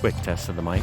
Quick test of the mic.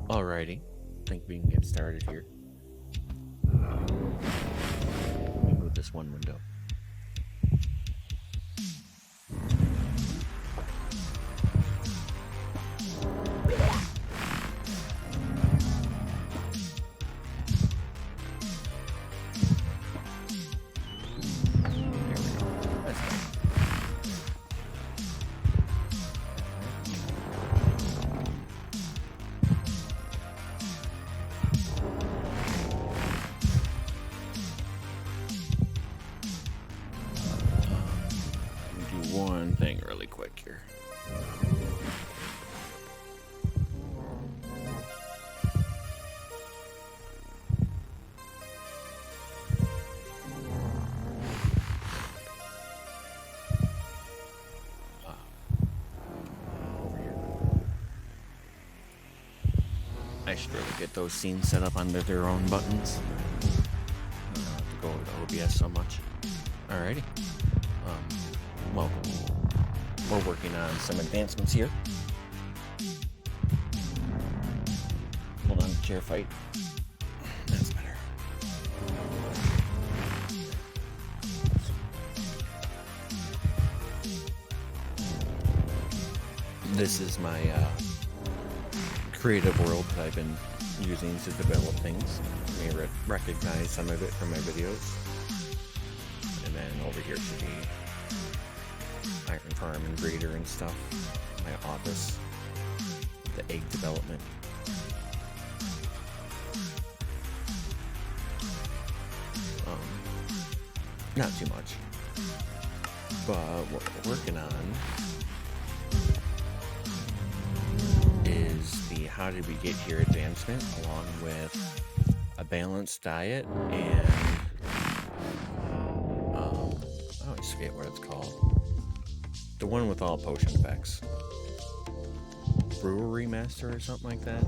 Alrighty, I think we can get started here. Let me move this one window. One thing really quick here. Over here. I should really get those scenes set up under their own buttons. I don't have to go over to OBS so much. Alrighty. Welcome. We're working on some advancements here. Hold on, chair fight. That's better. This is my creative world that I've been using to develop things. You may recognize some of it from my videos. And then over here to the iron farm and breeder and stuff. My office, the egg development. Not too much, but what we're working on is the How Did We Get Here advancement, along with a balanced diet and I always forget what it's called. The one with all potion effects. Brewery Master or something like that.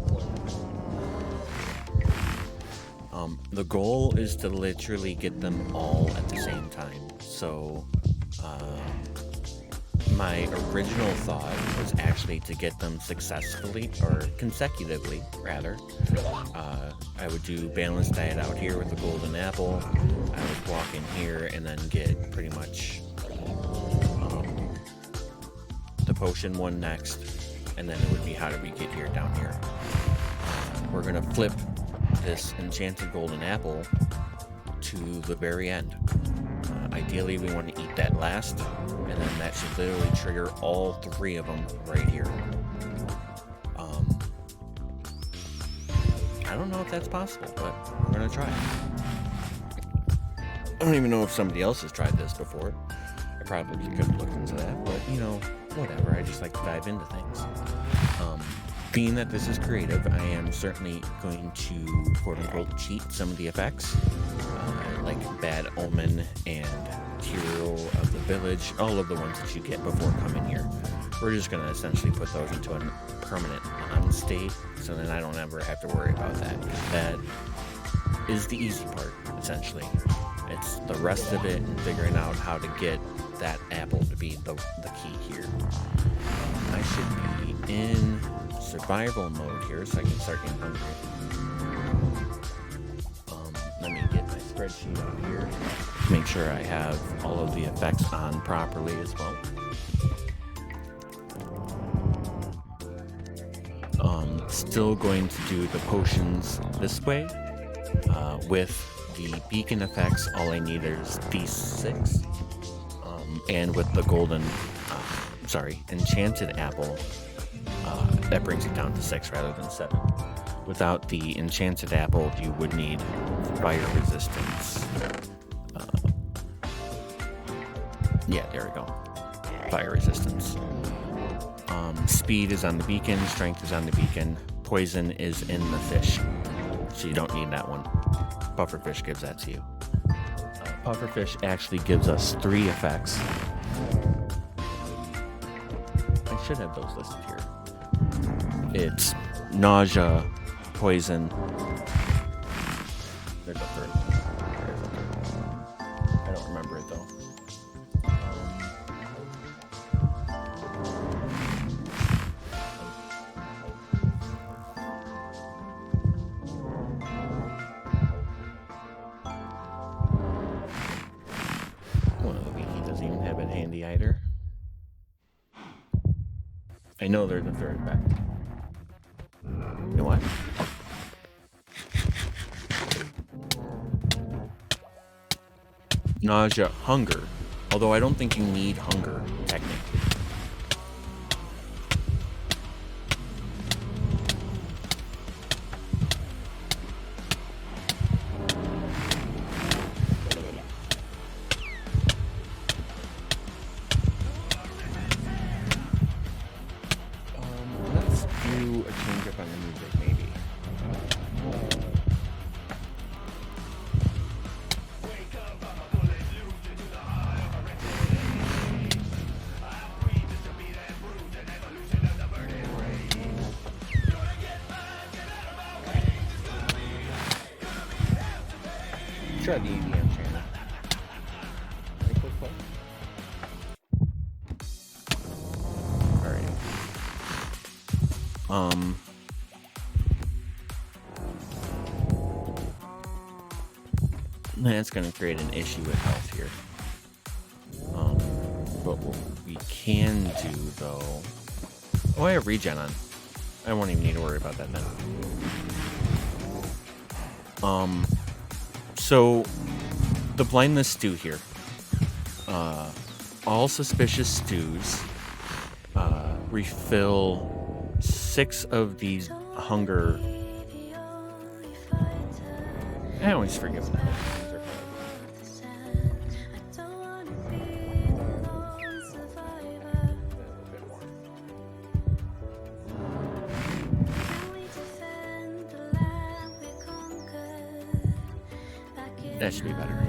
The goal is to literally get them all at the same time. So, my original thought was actually to get them successfully, or consecutively, rather. I would do balanced diet out here with the golden apple. I would walk in here and then get pretty much the potion one next, and then it would be How Did We Get Here down here. We're gonna flip this enchanted golden apple to the very end. Ideally, we want to eat that last, and then that should literally trigger all 3 of them right here. I don't know if that's possible, but we're gonna try it. I don't even know if somebody else has tried this before. I probably could have looked into that, but you know, whatever. I just like to dive into things. Being that this is creative, I am certainly going to quote-unquote cheat some of the effects, like Bad Omen and Hero of the Village, all of the ones that you get before coming here. We're just going to essentially put those into a permanent on state, so then I don't ever have to worry about that. That is the easy part, essentially. It's the rest of it and figuring out how to get that apple to be the key here. I should be in survival mode here, so I can start getting hungry. Let me get my spreadsheet out here. Make sure I have all of the effects on properly as well. Still going to do the potions this way. With the beacon effects, all I need is these 6. And with the golden, enchanted apple, that brings it down to 6 rather than 7. Without the enchanted apple, you would need fire resistance. Yeah, there we go. Fire resistance. Speed is on the beacon, strength is on the beacon, poison is in the fish. So you don't need that one. Pufferfish gives that to you. Pufferfish actually gives us 3 effects. I should have those listed here. It's nausea, poison. There's a third. I don't remember it though. One of the wiki doesn't even have it handy either. I know there's a third back. You know what? Nausea, hunger. Although I don't think you need hunger, technically. Let's do a change up on the music, maybe. Try the EDM channel. Alright. That's gonna create an issue with health here. But what we can do though. Oh, I have regen on. I won't even need to worry about that then. So the blindness stew here. All suspicious stews. Refill 6 of these hunger. I always forget what the hell these are called. That should be better.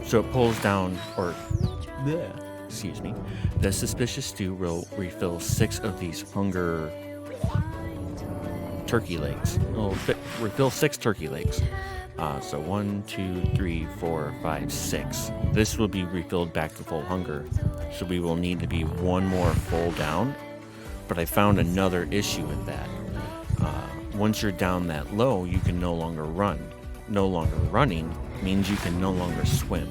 So it pulls down, or excuse me, the suspicious stew will refill 6 of these hunger turkey legs. It'll refill 6 turkey legs. So 1, 2, 3, 4, 5, 6. This will be refilled back to full hunger. So we will need to be 1 more full down. But I found another issue with that. Once you're down that low, you can no longer run. No longer running means you can no longer swim.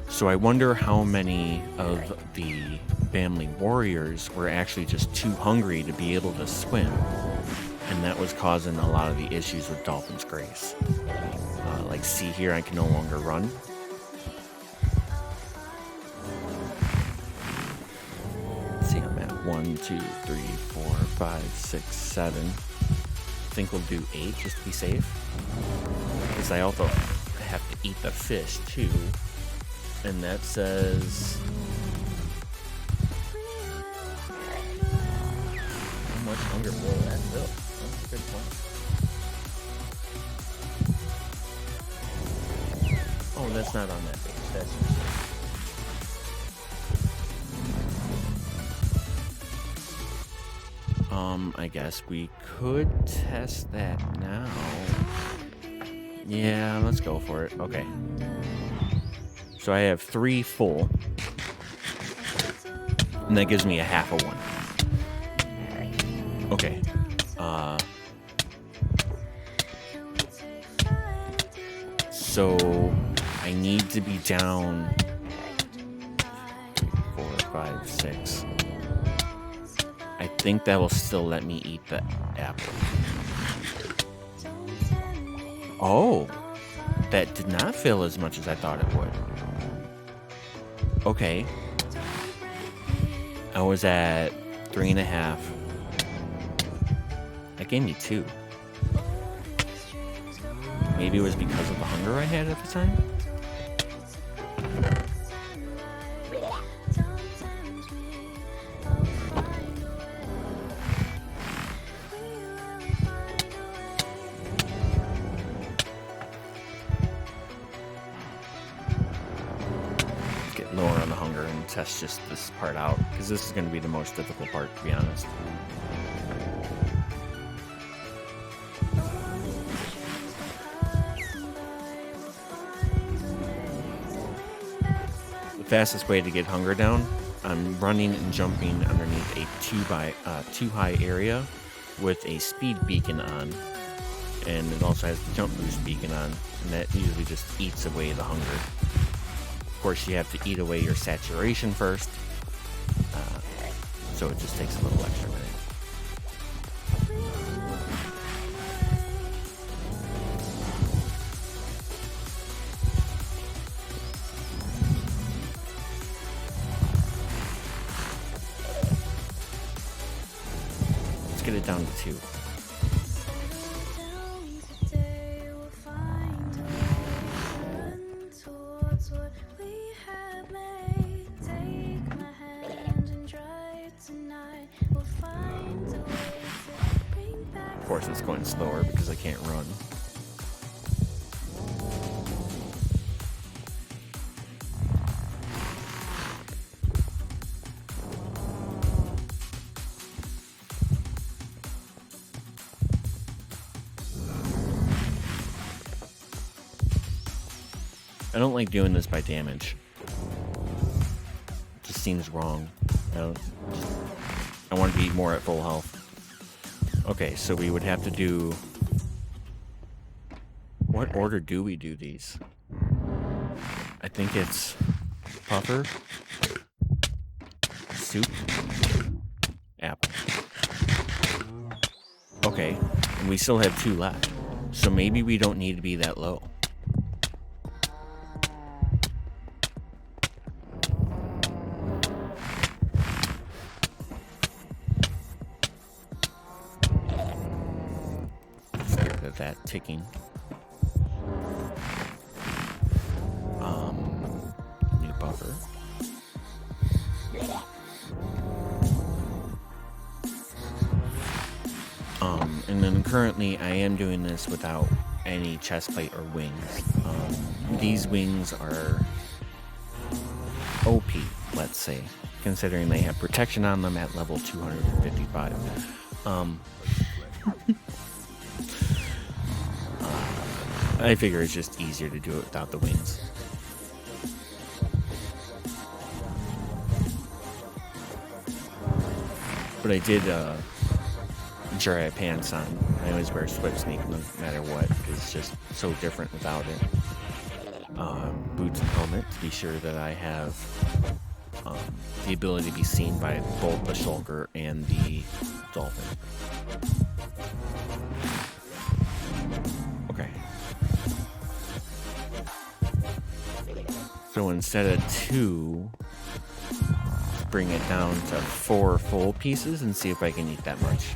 So I wonder how many of the family warriors were actually just too hungry to be able to swim. And that was causing a lot of the issues with Dolphin's Grace. Like, see here, I can no longer run. Let's see, I'm at 1, 2, 3, 4, 5, 6, 7. I think we'll do 8 just to be safe. Because I also have to eat the fish too. And that says... how much hunger will that fill? That's a good point. Oh, that's not on that page. That's I guess we could test that now. Yeah, let's go for it. Okay. So I have 3 full. And that gives me a half of 1. Okay. So I need to be down 3, 4, 5, 6. I think that will still let me eat the apple. Oh, that did not fill as much as I thought it would. Okay. I was at 3.5. That gave me 2. Maybe it was because of the hunger I had at the time? Lower on the hunger and test just this part out, because this is going to be the most difficult part, to be honest. The fastest way to get hunger down, I'm running and jumping underneath a too high area with a speed beacon on, and it also has the jump boost beacon on, and that usually just eats away the hunger. Of course, you have to eat away your saturation first, so it just takes a little extra minute. Let's get it down to 2. Of course, it's going slower because I can't run. I don't like doing this by damage. It just seems wrong. I want to be more at full health. Okay, so we would have to do... what order do we do these? I think it's puffer, soup, apple. Okay, and we still have 2 left. So maybe we don't need to be that low. of that ticking. New buffer. And then currently I am doing this without any chest plate or wings. These wings are OP, let's say, considering they have protection on them at level 255. I figure it's just easier to do it without the wings. But I did Jiraiya pants on. I always wear Swift Sneak no matter what. It's just so different without it. Boots and helmet to be sure that I have the ability to be seen by both the Shulker and the Dolphin. Okay. So instead of 2, bring it down to 4 full pieces and see if I can eat that much.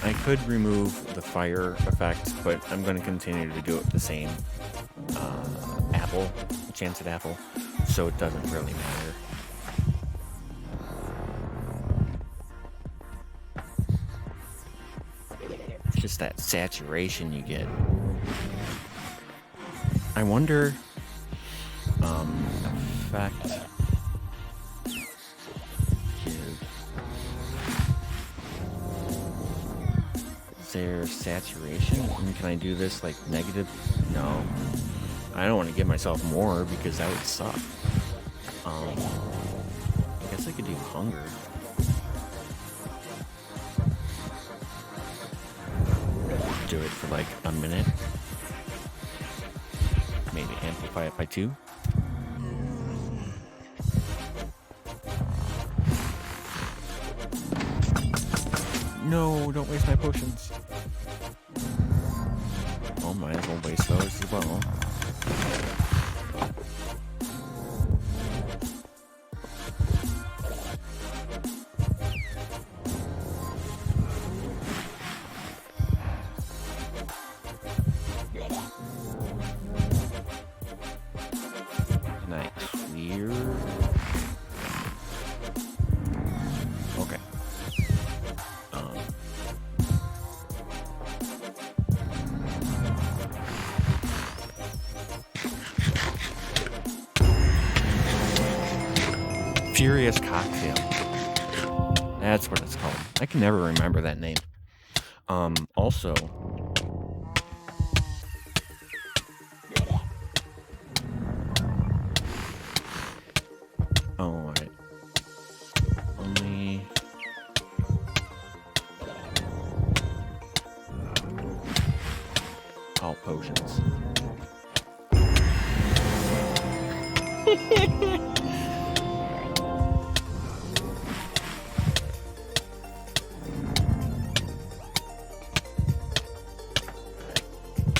I could remove the fire effect, but I'm going to continue to do it the same apple, enchanted apple, so it doesn't really matter. It's just that saturation you get. I wonder, effect. There saturation, and can I do this like negative? No, I don't want to give myself more because that would suck. I guess I could do hunger. Do it for like a minute, maybe amplify it by 2. No, don't waste my potions. Well, might as well waste those as well. Can I clear? Okay. Furious Cocktail. That's what it's called. I can never remember that name. Also, oh, alright. Only all potions.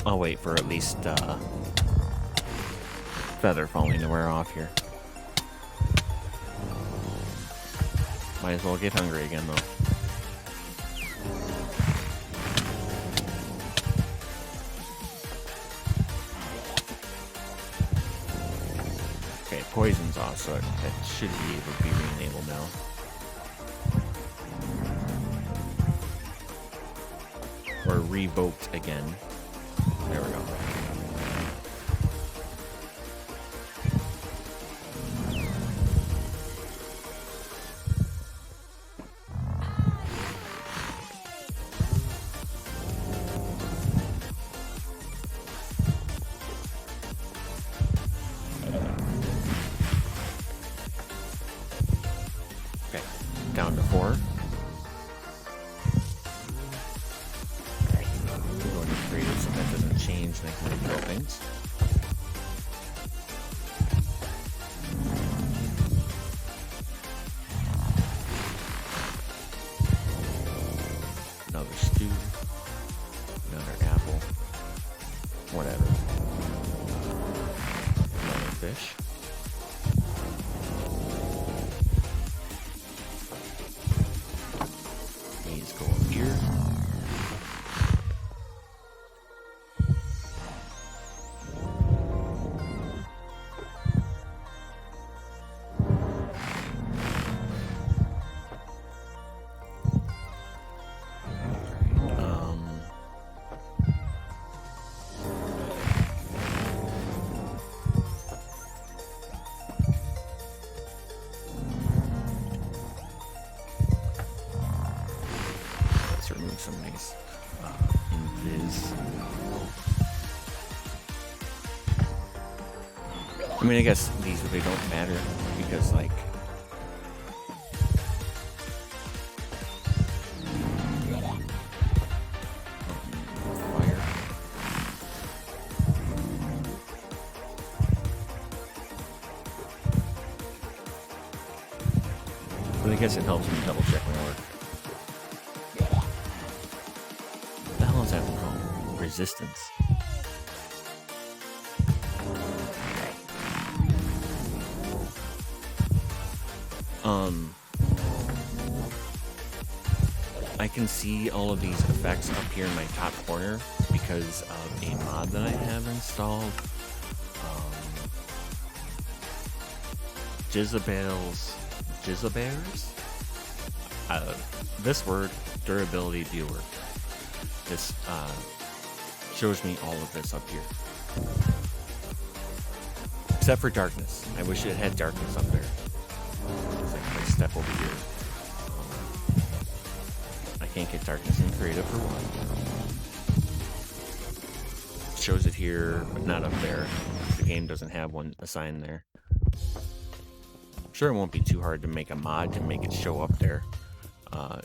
I'll wait for at least feather falling to wear off here. Might as well get hungry again though. Okay, poison's off, so that should be able to be re-enabled now. Or revoked again. There we go. Okay, down to 4. So that doesn't change, and I can refill things. Another stew. Another apple. I mean, I guess these really don't matter because, like, fire. But I guess it helps me double check my work. What the hell is that called? Resistance. I can see all of these effects up here in my top corner because of a mod that I have installed. Jezebel's this word, durability viewer. This shows me all of this up here. Except for darkness. I wish it had darkness up there. It's like if I step over here. I can't get darkness in creative for one. It shows it here, but not up there. The game doesn't have one assigned there. I'm sure it won't be too hard to make a mod to make it show up there.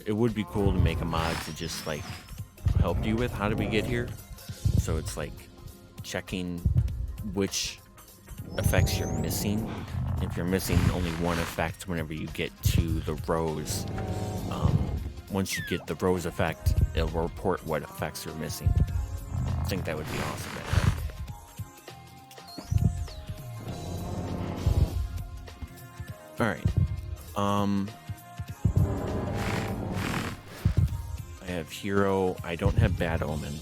It would be cool to make a mod to just like help you with how did we get here. So it's like checking which effects you're missing. If you're missing only one effect whenever you get to the rose, once you get the rose effect, it'll report what effects you're missing. I think that would be awesome to have. Alright. I have Hero. I don't have Bad Omen.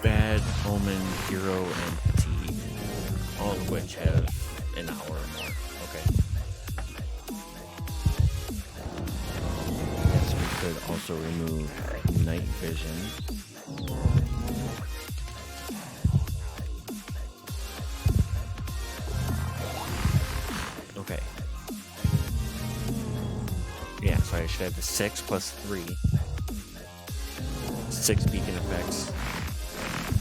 Bad Omen, Hero, and Fatigue, all of which have an hour or more. Okay. Yes, we could also remove night vision. Okay. Yeah, so I should have the 6 plus 3. 6 beacon effects.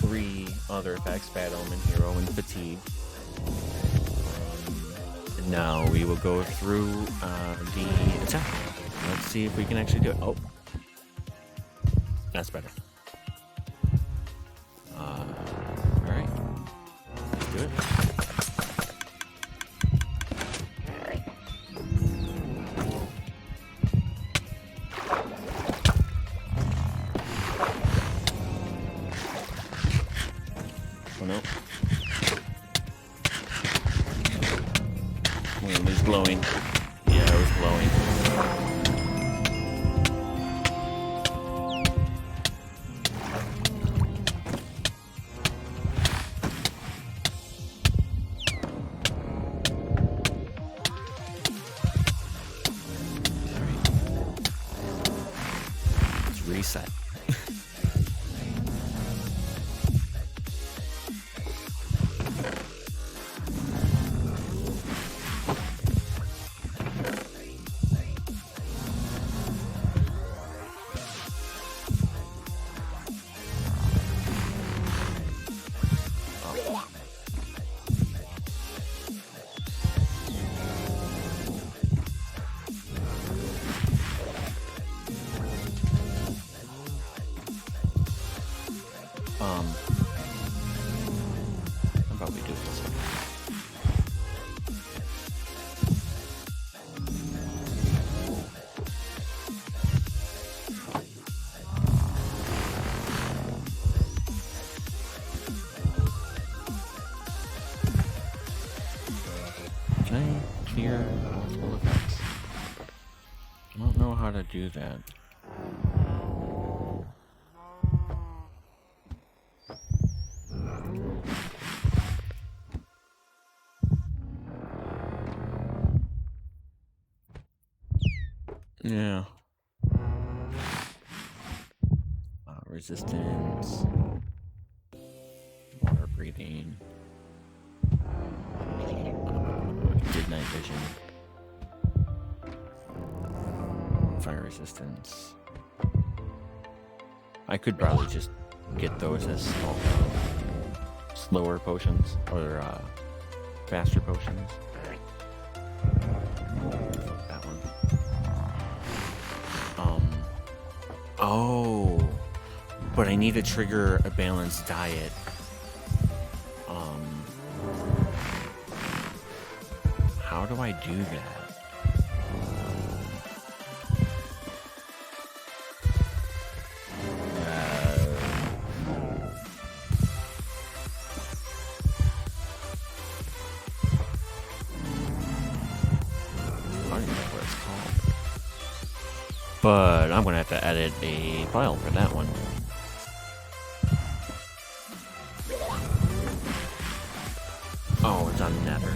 3 other effects, Bad Omen, Hero, and Fatigue. And now we will go through the attack. Let's see if we can actually do it. Oh. That's better. Alright. Let's do it. Oh no. Oh, it was glowing. Yeah, it was glowing. Alright. Let's reset. How about we do this? Can I clear multiple effects? I don't know how to do that. Yeah. resistance, water breathing, did night vision, fire resistance. I could probably just get those as slower potions or faster potions. That one. Oh, but I need to trigger a balanced diet. How do I do that? But I'm gonna have to edit a file for that one. Oh, it's on Nether.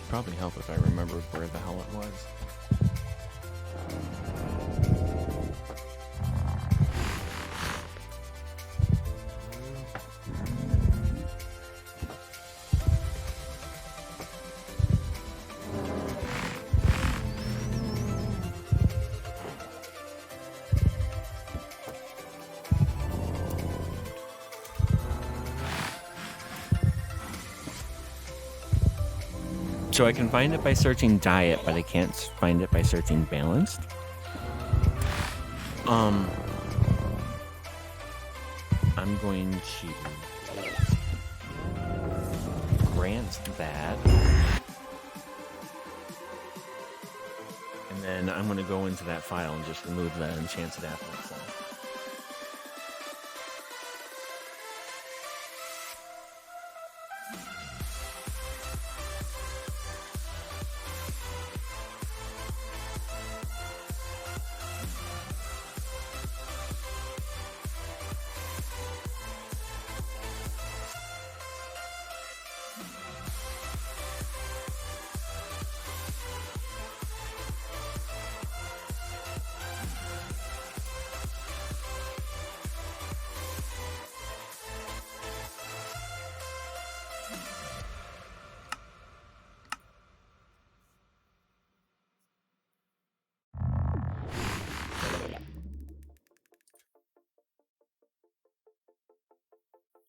Probably help if I remembered where the hell it was. So I can find it by searching diet, but I can't find it by searching balanced. I'm going to grant that. And then I'm going to go into that file and just remove the enchanted apple itself.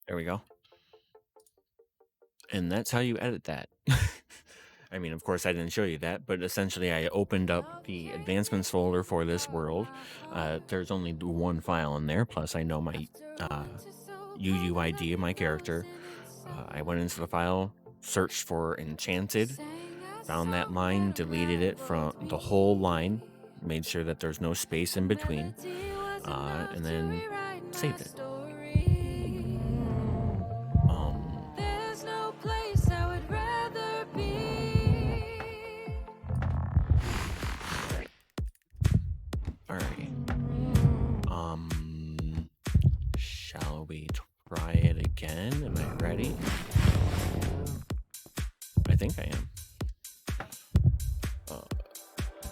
There we go. And that's how you edit that. I mean, of course, I didn't show you that, but essentially I opened up the advancements folder for this world. There's only one file in there, plus I know my UUID of my character. I went into the file, searched for enchanted, found that line, deleted it from the whole line, made sure that there's no space in between, and then saved it. Shall we try it again? Am I ready? I think I am.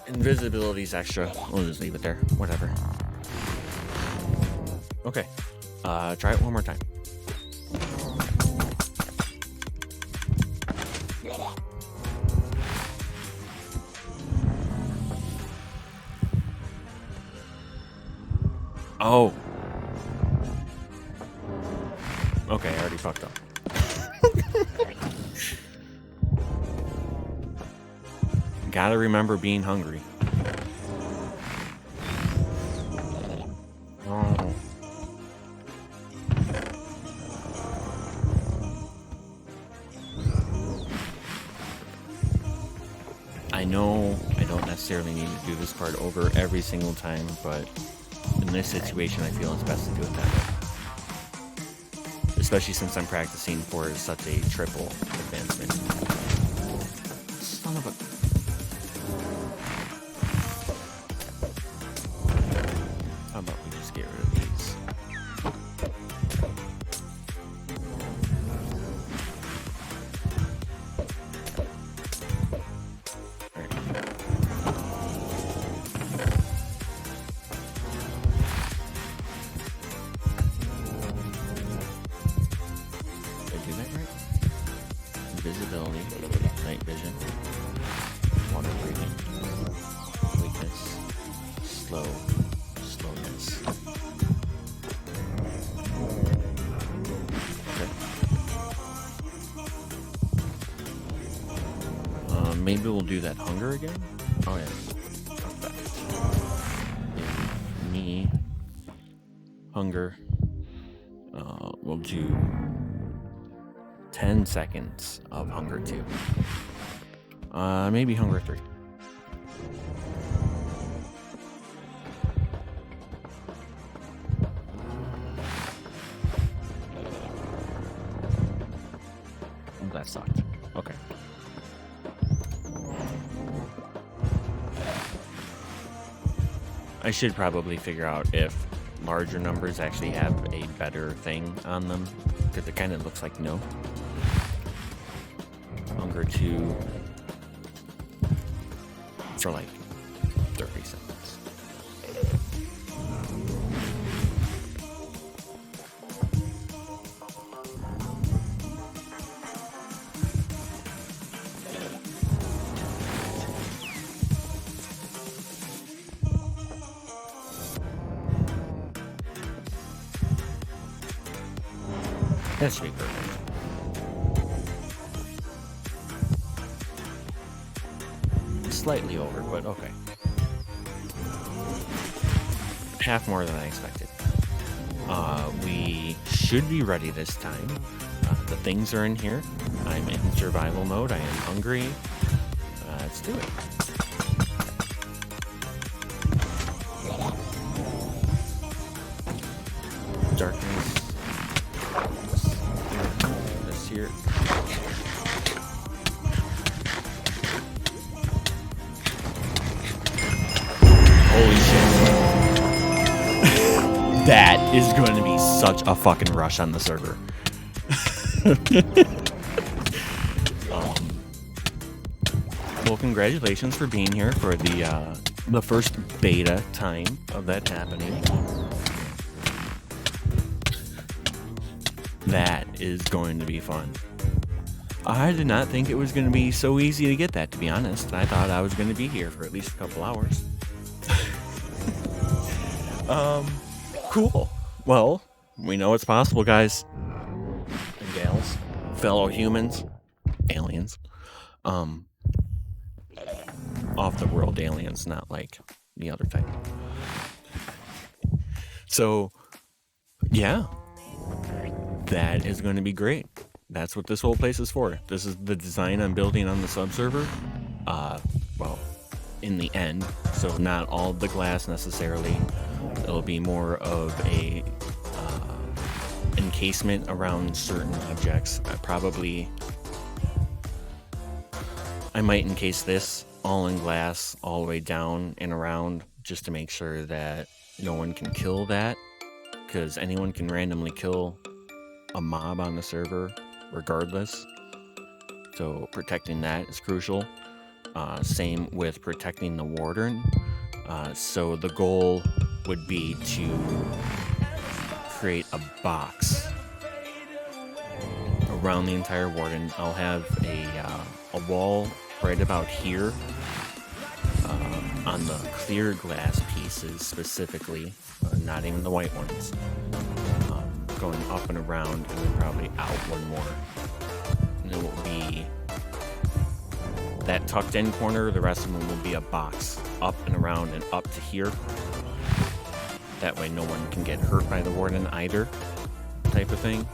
Invisibility's extra. We'll just leave it there. Whatever. Okay. Try it one more time. Oh. Okay, I already fucked up. Gotta remember being hungry. Oh. I know I don't necessarily need to do this part over every single time, but in this situation I feel it's best to do it that way. especially since I'm practicing for such a triple advancement. Son of a... How about we just get rid of these? Invisibility, night vision, water breathing, weakness, slowness. Okay. Maybe we'll do that hunger again? Oh yeah. Give me hunger. We'll do 10 seconds of hunger 2. Maybe hunger 3. That sucked. Okay. I should probably figure out if larger numbers actually have a better thing on them, because it kind of looks like no. Hunger 2 for like 30 seconds. That should be perfect. Slightly over, but okay. Half more than I expected. We should be ready this time. The things are in here. I'm in survival mode. I am hungry. Let's do it. Darkness. This here. Holy shit. That is going to be such a fucking rush on the server. Well, congratulations for being here for the first beta time of that happening. That is going to be fun. I did not think it was going to be so easy to get that, to be honest. I thought I was going to be here for at least a couple hours. Cool. Well, we know it's possible, guys and gals, fellow humans, aliens, off-the-world aliens, not like the other type. So, yeah, that is going to be great. That's what this whole place is for. This is the design I'm building on the subserver. Well, in the end, so not all of the glass necessarily. It'll be more of a encasement around certain objects. I might encase this all in glass all the way down and around, just to make sure that no one can kill that, because anyone can randomly kill a mob on the server regardless. So protecting that is crucial. Same with protecting the warden. So the goal would be to create a box around the entire warden. I'll have a wall right about here on the clear glass pieces specifically, not even the white ones, going up and around, and then probably out one more. And it will be that tucked in corner. The rest of them will be a box up and around and up to here. That way no one can get hurt by the warden either, type of thing.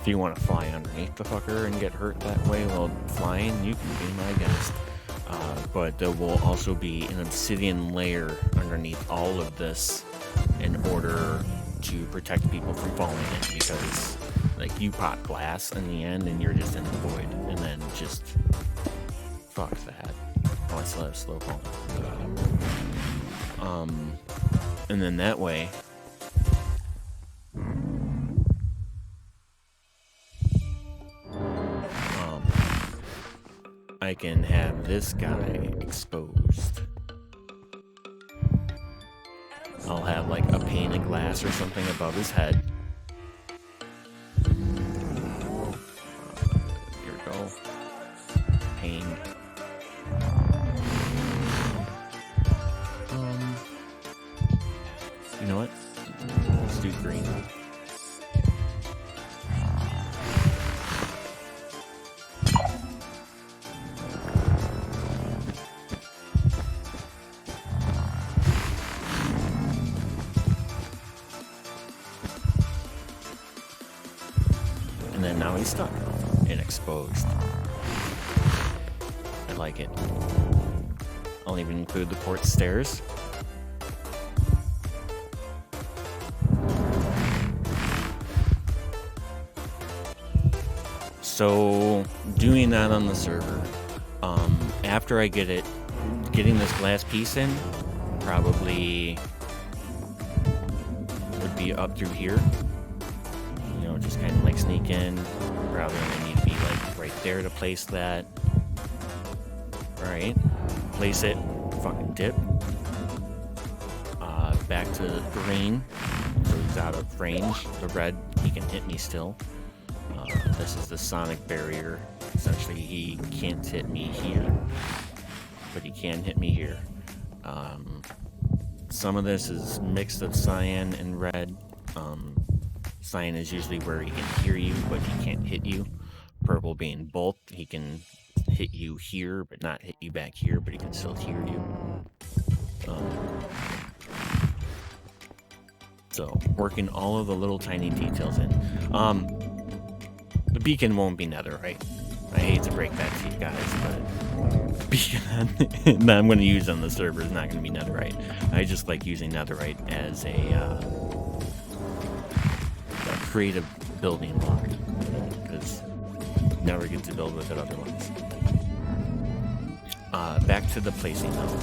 If you want to fly underneath the fucker and get hurt that way while flying, you can be my guest. But there will also be an obsidian layer underneath all of this in order to protect people from falling in, because like you pop glass in the end and you're just in the void, and then just fuck that. Oh, I still have slow fall. And then that way, I can have this guy exposed. I'll have like a pane of glass or something above his head. Here we go. Pane. You know what? Let's do green. And then now he's stuck and exposed. I like it. I'll even include the port stairs. So doing that on the server, after I getting this glass piece in, probably would be up through here. You know, just kind of like sneak in. Probably only need to be like right there to place that. All right, place it. Fucking dip. Back to green, so he's out of range. The red, he can hit me still. This is the sonic barrier. Essentially, he can't hit me here, but he can hit me here. Some of this is mixed of cyan and red. Cyan is usually where he can hear you, but he can't hit you. Purple being both, he can hit you here, but not hit you back here, but he can still hear you. So, working all of the little tiny details in. The beacon won't be netherite. I hate to break that to you guys, but the beacon that I'm going to use on the server is not going to be netherite. I just like using netherite as a creative building block, because you never get to build with it otherwise. Back to the placing though.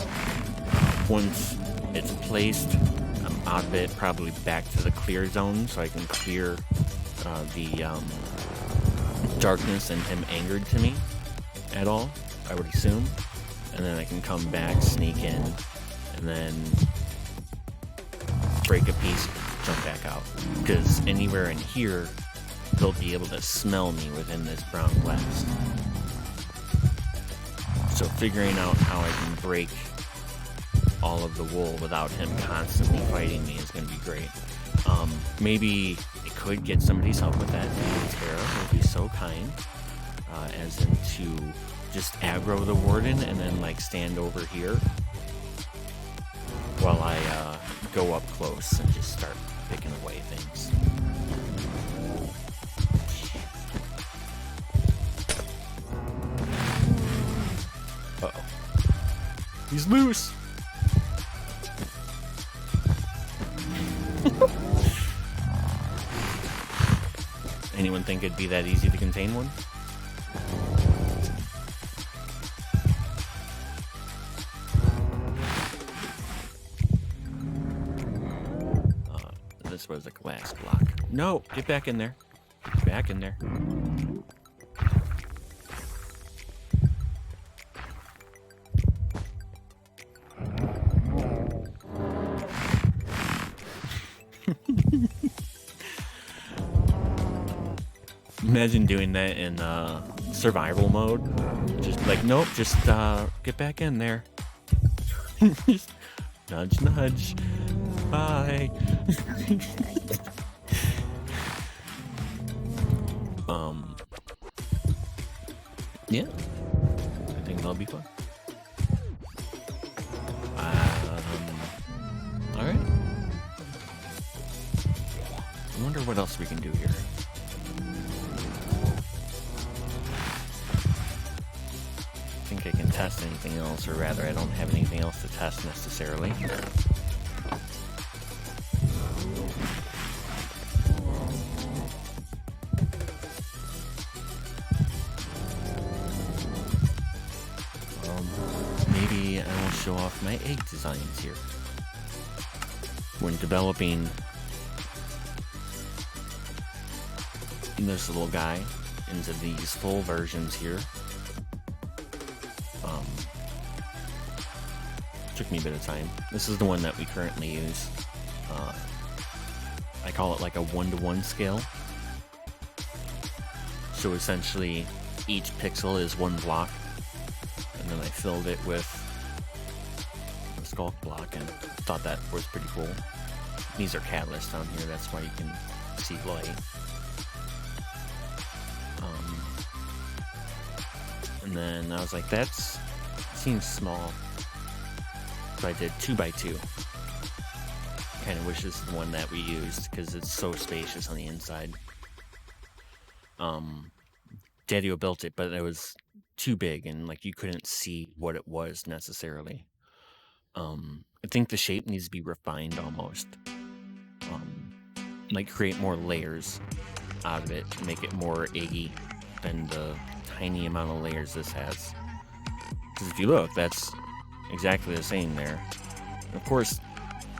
Once it's placed, I'm out of it, probably back to the clear zone so I can clear the darkness and him angered to me at all, I would assume. And then I can come back, sneak in, and then break a piece, jump back out. Because anywhere in here, they'll be able to smell me within this brown glass. So figuring out how I can break all of the wool without him constantly fighting me is going to be great. Maybe I could get somebody's help with that. Tara will be so kind, as in to just aggro the warden and then like stand over here while I go up close and just start picking away things. Uh-oh. He's loose! Anyone think it'd be that easy to contain one? This was a glass block. No! Get back in there. Get back in there. Imagine doing that in survival mode. Just like, nope, just get back in there. Just nudge, nudge. Bye. Yeah. I think that'll be fun. Alright. I wonder what else we can do here. I think I can test anything else, or rather I don't have anything else to test necessarily. show off my egg designs here. When developing this little guy into these full versions here, took me a bit of time. This is the one that we currently use. I call it like a 1-to-1 scale. So essentially each pixel is one block, and then I filled it with a sculpt block and thought that was pretty cool. These are catalysts down here, that's why you can see light. And then I was like, that seems small. So I did 2x2. Kind of wish this is the one that we used because it's so spacious on the inside. Daddy-O built it, but it was too big and like you couldn't see what it was necessarily. I think the shape needs to be refined almost. Like create more layers out of it to make it more eggy than the tiny amount of layers this has. Because if you look, that's exactly the same there. And of course,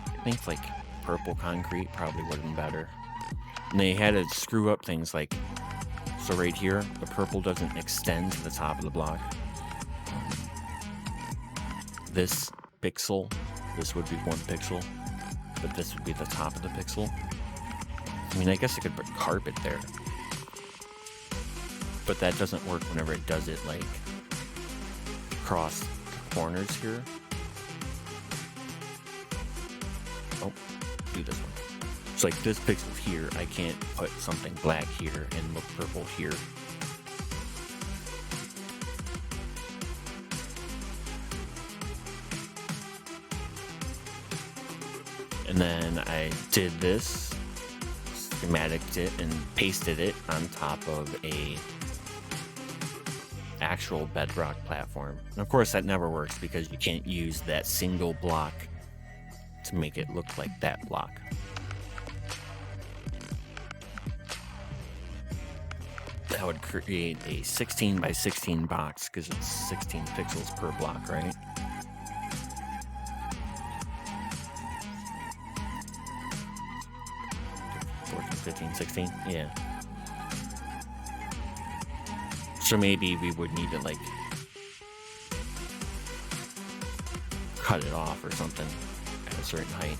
I think like purple concrete probably would have been better. And they had to screw up things like, so right here, the purple doesn't extend to the top of the block. This pixel, this would be 1 pixel, but this would be the top of the pixel. I mean, I guess I could put carpet there, but that doesn't work whenever it does it like across the corners here. Oh, do this one. It's like this pixel here, I can't put something black here and look purple here. And then I did this, schematiced it, and pasted it on top of a actual bedrock platform. And of course that never works because you can't use that single block to make it look like that block. That would create a 16 by 16 box because it's 16 pixels per block, right? $14, $15, $16, yeah. So maybe we would need to like cut it off or something at a certain height.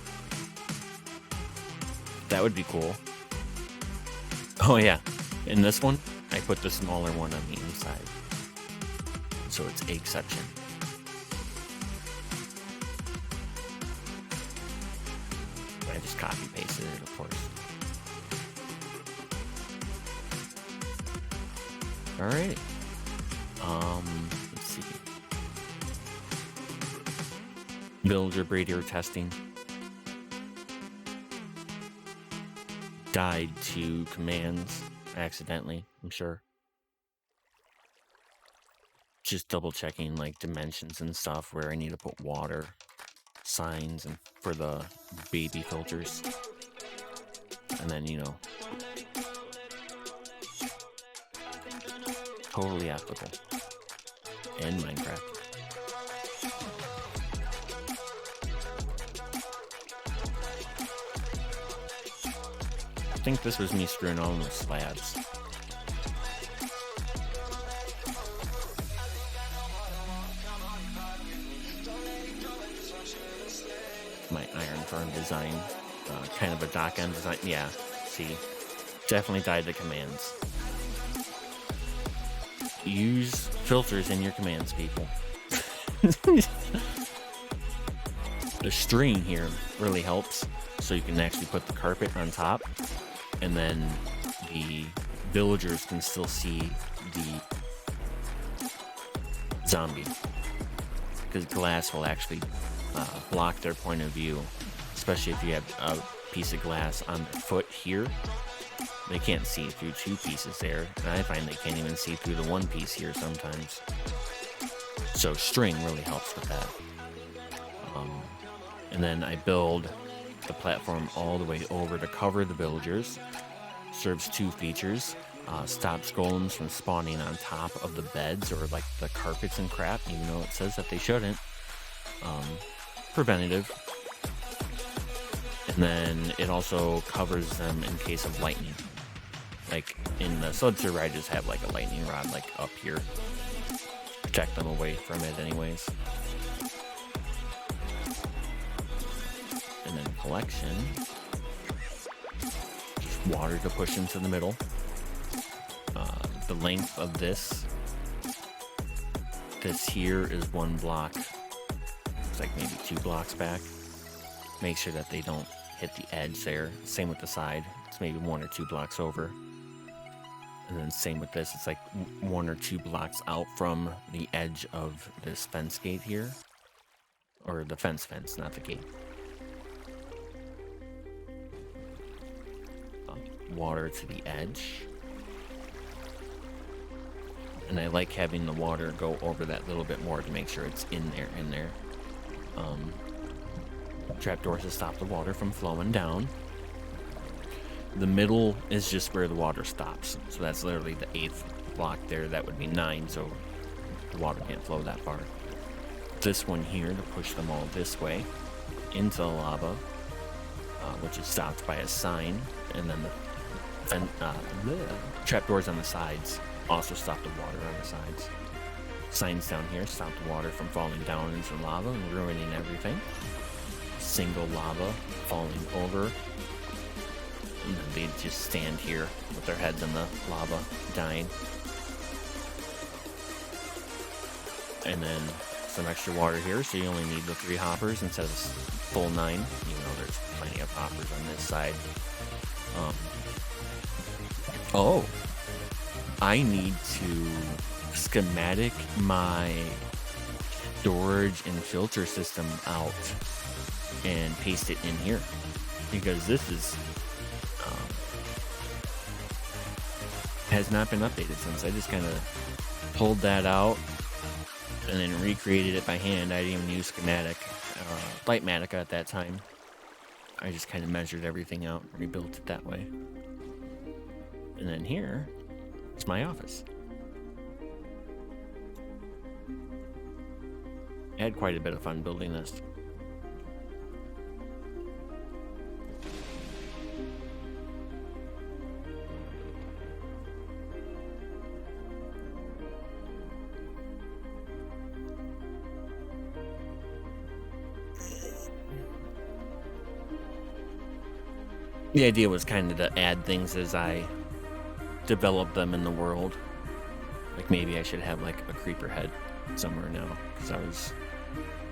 That would be cool. Oh yeah, in this one, I put the smaller one on the inside. So it's egg section. I just copy pasted it, of course. Alright. Let's see. Villager Brazier testing. Died to commands accidentally, I'm sure. Just double checking like dimensions and stuff where I need to put water signs and for the baby filters. And then, you know, totally ethical. And Minecraft. I think this was me screwing on with slabs. My iron farm design, kind of a dock end design. Yeah, see, definitely died to commands. Use filters in your commands, people. The string here really helps, so you can actually put the carpet on top, and then the villagers can still see the zombie, because glass will actually block their point of view, especially if you have a piece of glass on their foot here. They can't see through 2 pieces there, and I find they can't even see through the 1 piece here sometimes. So string really helps with that. And then I build the platform all the way over to cover the villagers. Serves 2 features. Stops golems from spawning on top of the beds or like the carpets and crap, even though it says that they shouldn't. preventative. And then it also covers them in case of lightning. Like in the Sled Server, I just have like a lightning rod like up here. Protect them away from it anyways. And then collection. Just water to push into the middle. The length of this here is 1 block. It's like maybe 2 blocks back. Make sure that they don't hit the edge there. Same with the side. It's maybe 1 or 2 blocks over. And then same with this. It's like 1 or 2 blocks out from the edge of this fence gate here. Or the fence, not the gate. Water to the edge. And I like having the water go over that little bit more to make sure it's in there. Trapdoors to stop the water from flowing down. The middle is just where the water stops. So that's literally the 8th block there. That would be 9, so the water can't flow that far. This one here to push them all this way into the lava, which is stopped by a sign. And then the trapdoors on the sides also stop the water on the sides. Signs down here stop the water from falling down into lava and ruining everything. Single lava falling over. And then they just stand here with their heads in the lava, dying. And then some extra water here, so you only need the 3 hoppers instead of full 9. Even though there's plenty of hoppers on this side. Oh, I need to schematic my storage and filter system out and paste it in here, because this is has not been updated since. I just kind of pulled that out and then recreated it by hand. I didn't even use schematic, Lightmatica at that time. I just kind of measured everything out and rebuilt it that way. And then here is my office. I had quite a bit of fun building this. The idea was kind of to add things as I develop them in the world. Like maybe I should have like a creeper head somewhere now, because I was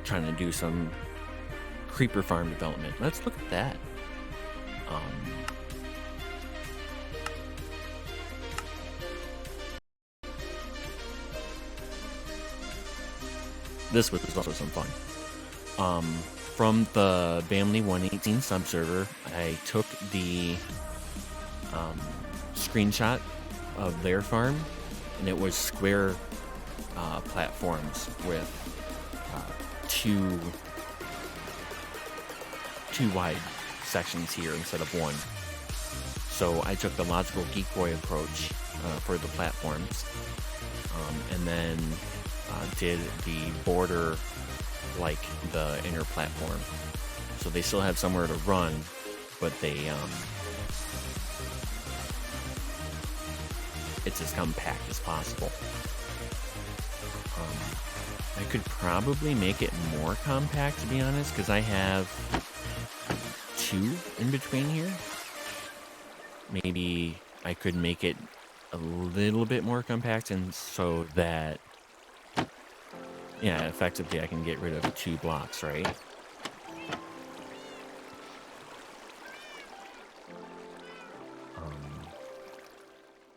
trying to do some creeper farm development. Let's look at that. This was also some fun. From the Family 118 subserver, I took the screenshot of their farm, and it was square platforms with two wide sections here instead of one. So I took the logical Geek Boy approach for the platforms, and then did the border like the inner platform. So they still have somewhere to run, but they it's as compact as possible. I could probably make it more compact, to be honest, because I have 2 in between here. Maybe I could make it a little bit more compact, and so that, yeah, effectively I can get rid of 2 blocks, right?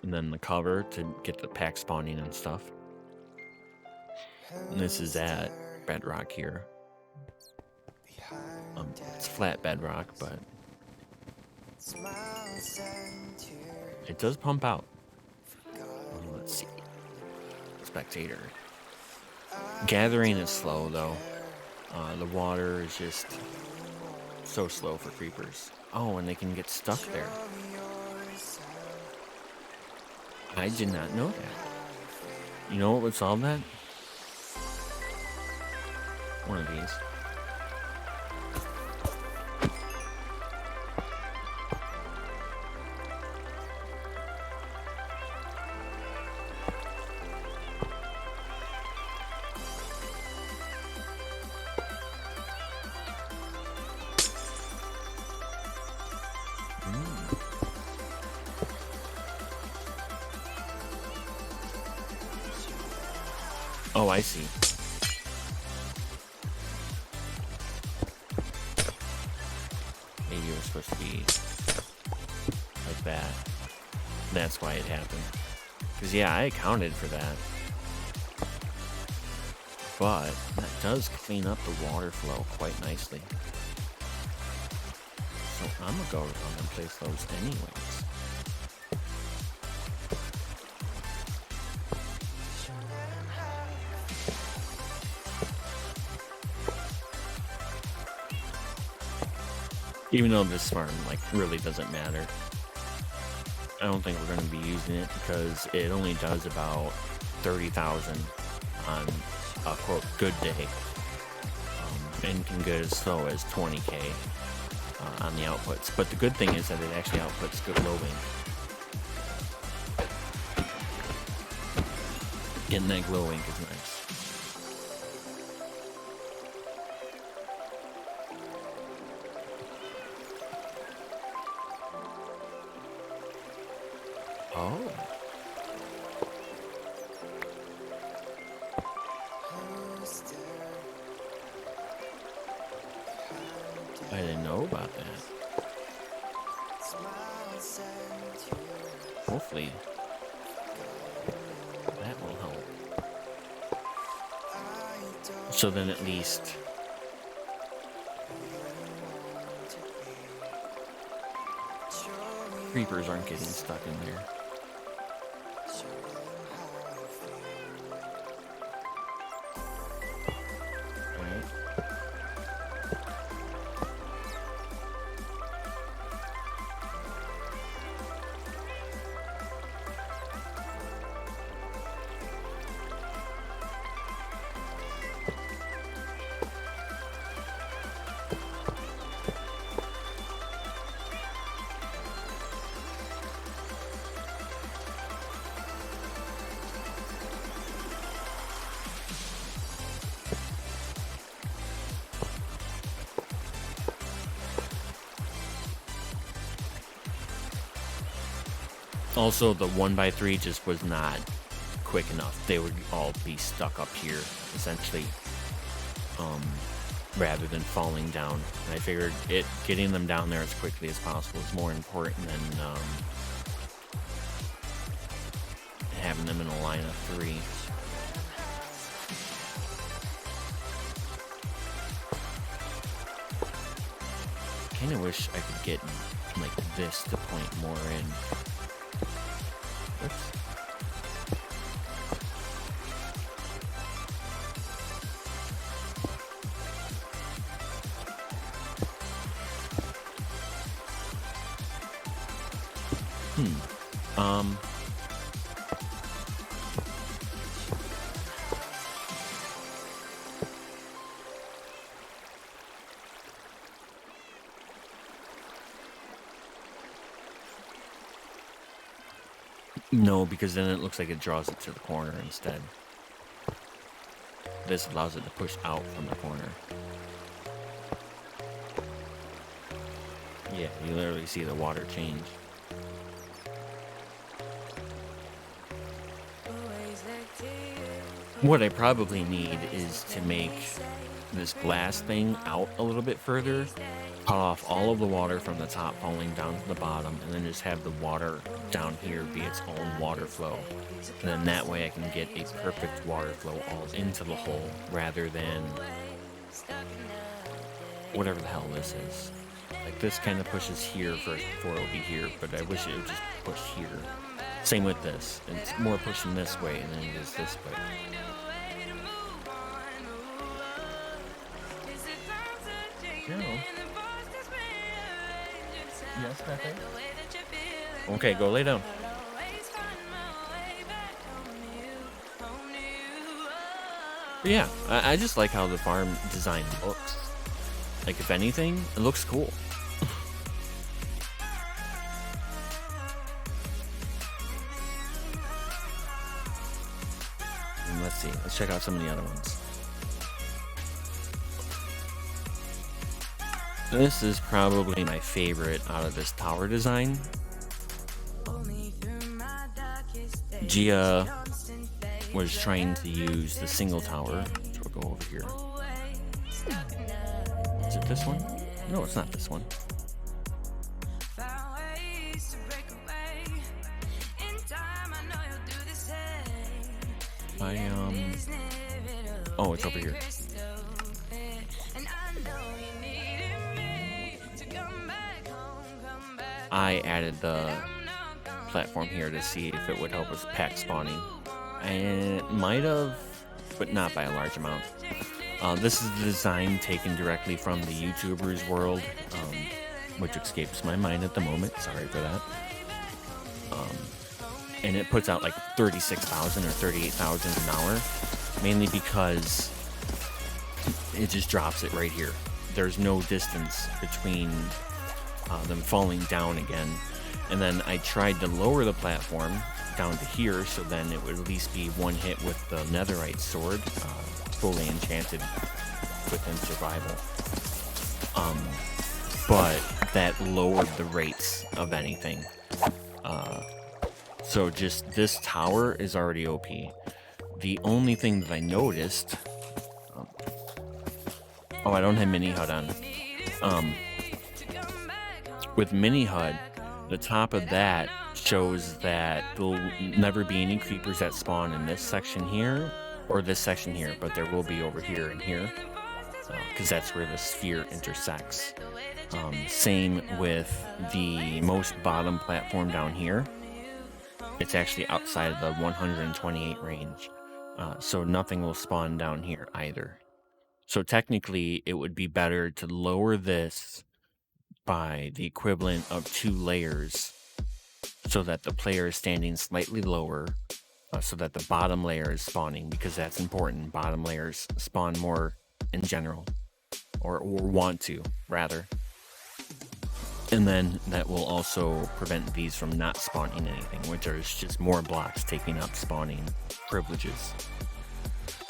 And then the cover to get the pack spawning and stuff. And this is at bedrock here. It's flat bedrock, but it does pump out. Let's see. Spectator. Gathering is slow though. The water is just so slow for creepers. Oh, and they can get stuck there. I did not know that. You know what would solve that? One of these. Oh, I see. Maybe it was supposed to be like that. That's why it happened. Because, yeah, I accounted for that. But that does clean up the water flow quite nicely. So I'm going to go around and place those anyways. Even though this farm, like, really doesn't matter. I don't think we're going to be using it because it only does about 30,000 on a, quote, good day. And can go as slow as 20k on the outputs. But the good thing is that it actually outputs good glowing. Getting that glow ink is nice. Oh. I didn't know about that. Hopefully that will help. So then at least creepers aren't getting stuck in there. Also, the 1x3 just was not quick enough. They would all be stuck up here, essentially, rather than falling down. And I figured getting them down there as quickly as possible is more important than having them in a line of 3. Kind of wish I could get like this to point more in. Oops. No, because then it looks like it draws it to the corner instead. This allows it to push out from the corner. Yeah, you literally see the water change. What I probably need is to make this glass thing out a little bit further, cut off all of the water from the top falling down to the bottom, and then just have the water down here be its own water flow. And then that way I can get a perfect water flow all into the hole rather than whatever the hell this is. Like this kind of pushes here first before it'll be here, but I wish it would just push here. Same with this. It's more pushing this way and then it is this way. No. Yes, Pepe? Okay, go lay down. But yeah, I just like how the farm design looks. Like, if anything, it looks cool. And let's see. Let's check out some of the other ones. This is probably my favorite out of this tower design. Gia was trying to use the single tower. So we'll go over here. Is it this one? No, it's not this one. Oh, it's over here. I added the platform here to see if it would help with pack spawning. And it might have, but not by a large amount. This is the design taken directly from the YouTuber's world, which escapes my mind at the moment. Sorry for that. And it puts out like 36,000 or 38,000 an hour, mainly because it just drops it right here. There's no distance between them falling down again. And then I tried to lower the platform down to here, so then it would at least be one hit with the netherite sword, fully enchanted within survival. But that lowered the rates of anything. So just this tower is already OP. The only thing that I noticed, oh, I don't have mini HUD on. With mini HUD, the top of that shows that there'll never be any creepers that spawn in this section here or this section here, but there will be over here and here, because that's where the sphere intersects. Same with the most bottom platform down here. It's actually outside of the 128 range, so nothing will spawn down here either. So technically, it would be better to lower this by the equivalent of 2 layers, so that the player is standing slightly lower, so that the bottom layer is spawning, because that's important. Bottom layers spawn more in general, or want to, rather. And then that will also prevent these from not spawning anything, which are just more blocks taking up spawning privileges.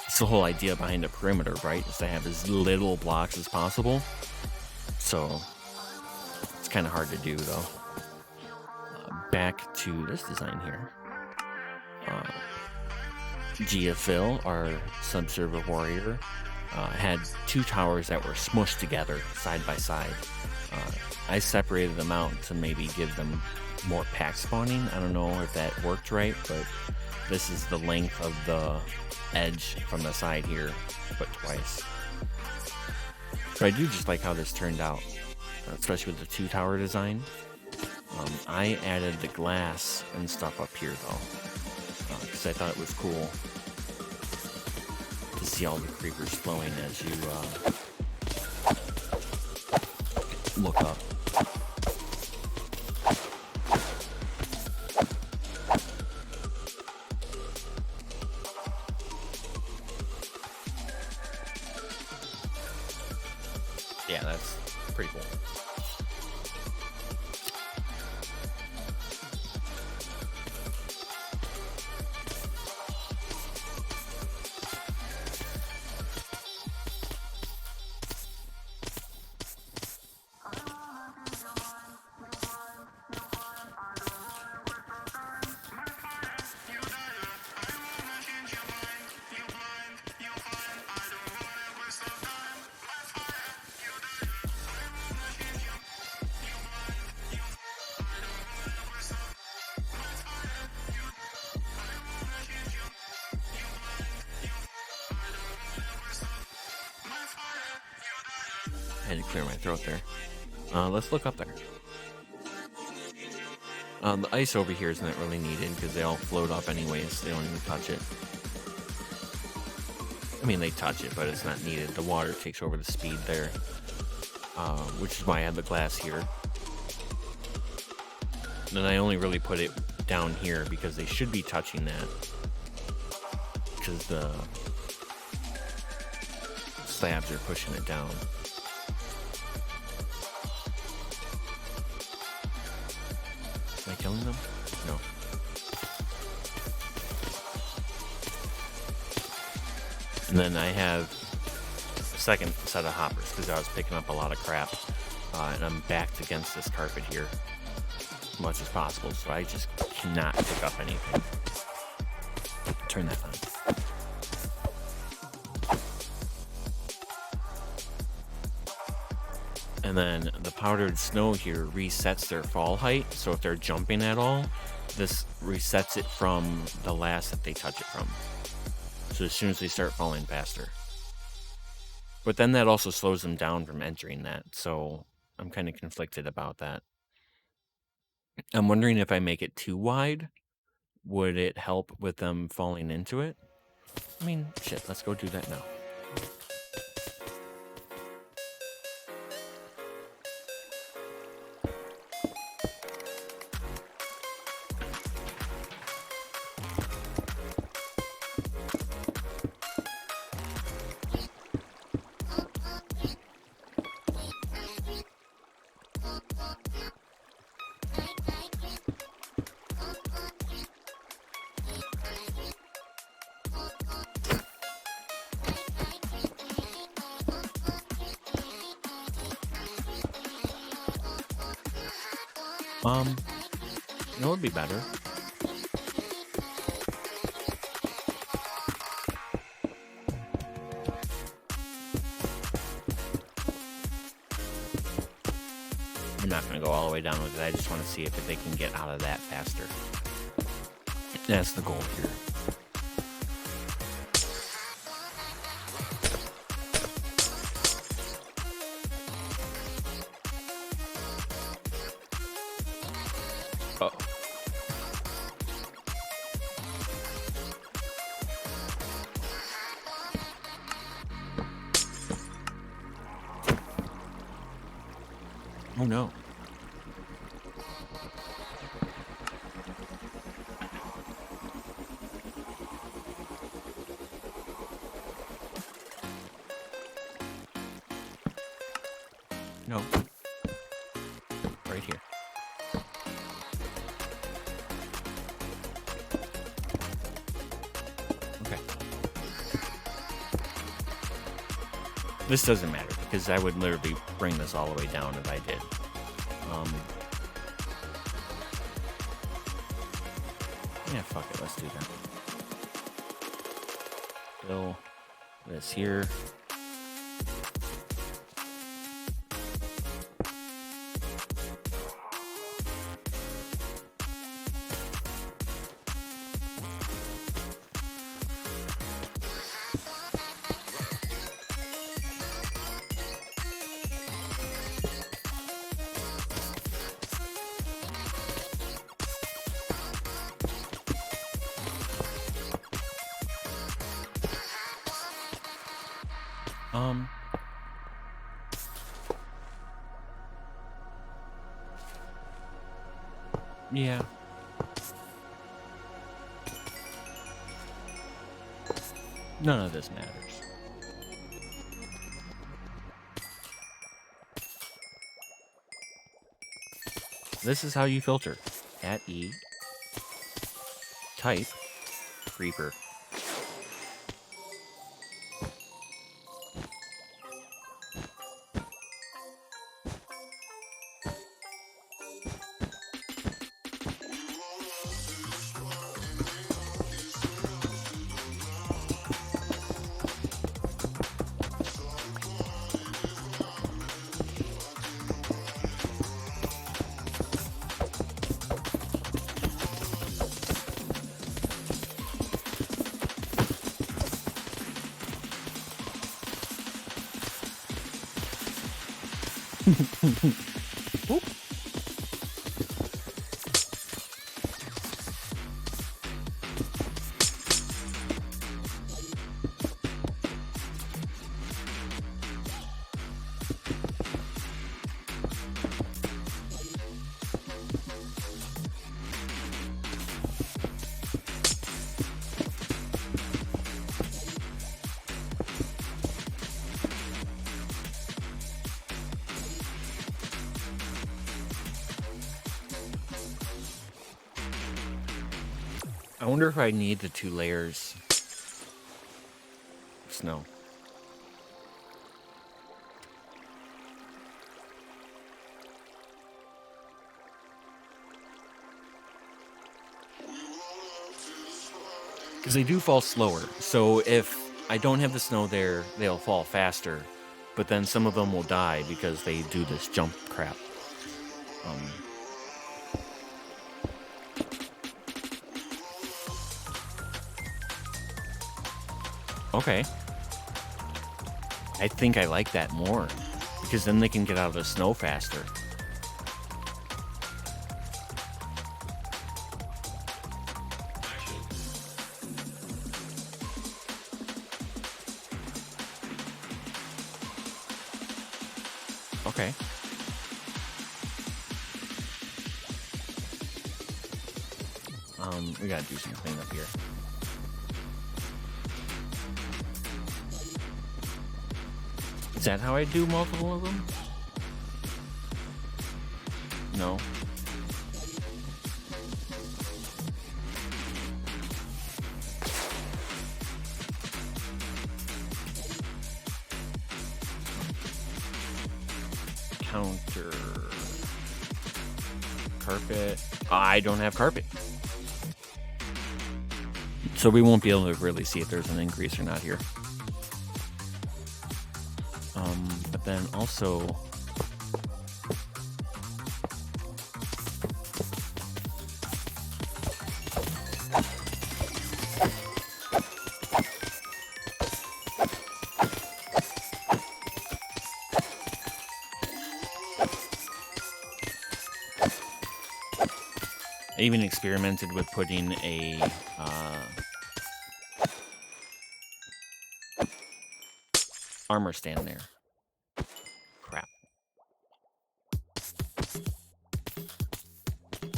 It's the whole idea behind a perimeter, right? Is to have as little blocks as possible. So it's kind of hard to do, though. Back to this design here. Gia Phil, our subserver warrior, had 2 towers that were smushed together side by side. I separated them out to maybe give them more pack spawning. I don't know if that worked right, but this is the length of the edge from the side here, but twice. But I do just like how this turned out, especially with the 2 tower design. I added the glass and stuff up here though, because I thought it was cool to see all the creepers flowing as you look up. Yeah, that's pretty cool. I had to clear my throat there. Let's look up there. The ice over here isn't really needed because they all float up anyways. They don't even touch it. I mean, they touch it, but it's not needed. The water takes over the speed there, which is why I have the glass here. And I only really put it down here because they should be touching that. Because slabs are pushing it down. Am I killing them? No. And then I have a second set of hoppers because I was picking up a lot of crap. And I'm backed against this carpet here as much as possible, so I just cannot pick up anything. Turn that on. And then the powdered snow here resets their fall height, so if they're jumping at all, this resets it from the last that they touch it from. So as soon as they start falling faster. But then that also slows them down from entering that, so I'm kind of conflicted about that. I'm wondering if I make it too wide, would it help with them falling into it? I mean, shit, let's go do that now. You know, it would be better. I'm not going to go all the way down with it. I just want to see if they can get out of that faster. That's the goal here. Oh. Oh no. No. Right here. Okay. This doesn't matter because I would literally bring this all the way down if I did. Yeah, fuck it, let's do that. Fill this here. Yeah. None of this matters. This is how you filter. At E, type, creeper. Oop. I wonder if I need the 2 layers of snow. Because they do fall slower. So if I don't have the snow there, they'll fall faster. But then some of them will die because they do this jump crap. Okay. I think I like that more. Because then they can get out of the snow faster. Okay. We gotta do some cleanup here. Is that how I do multiple of them? No. Counter. Carpet. I don't have carpet. So we won't be able to really see if there's an increase or not here. But then also... I even experimented with putting a armor stand there. Crap.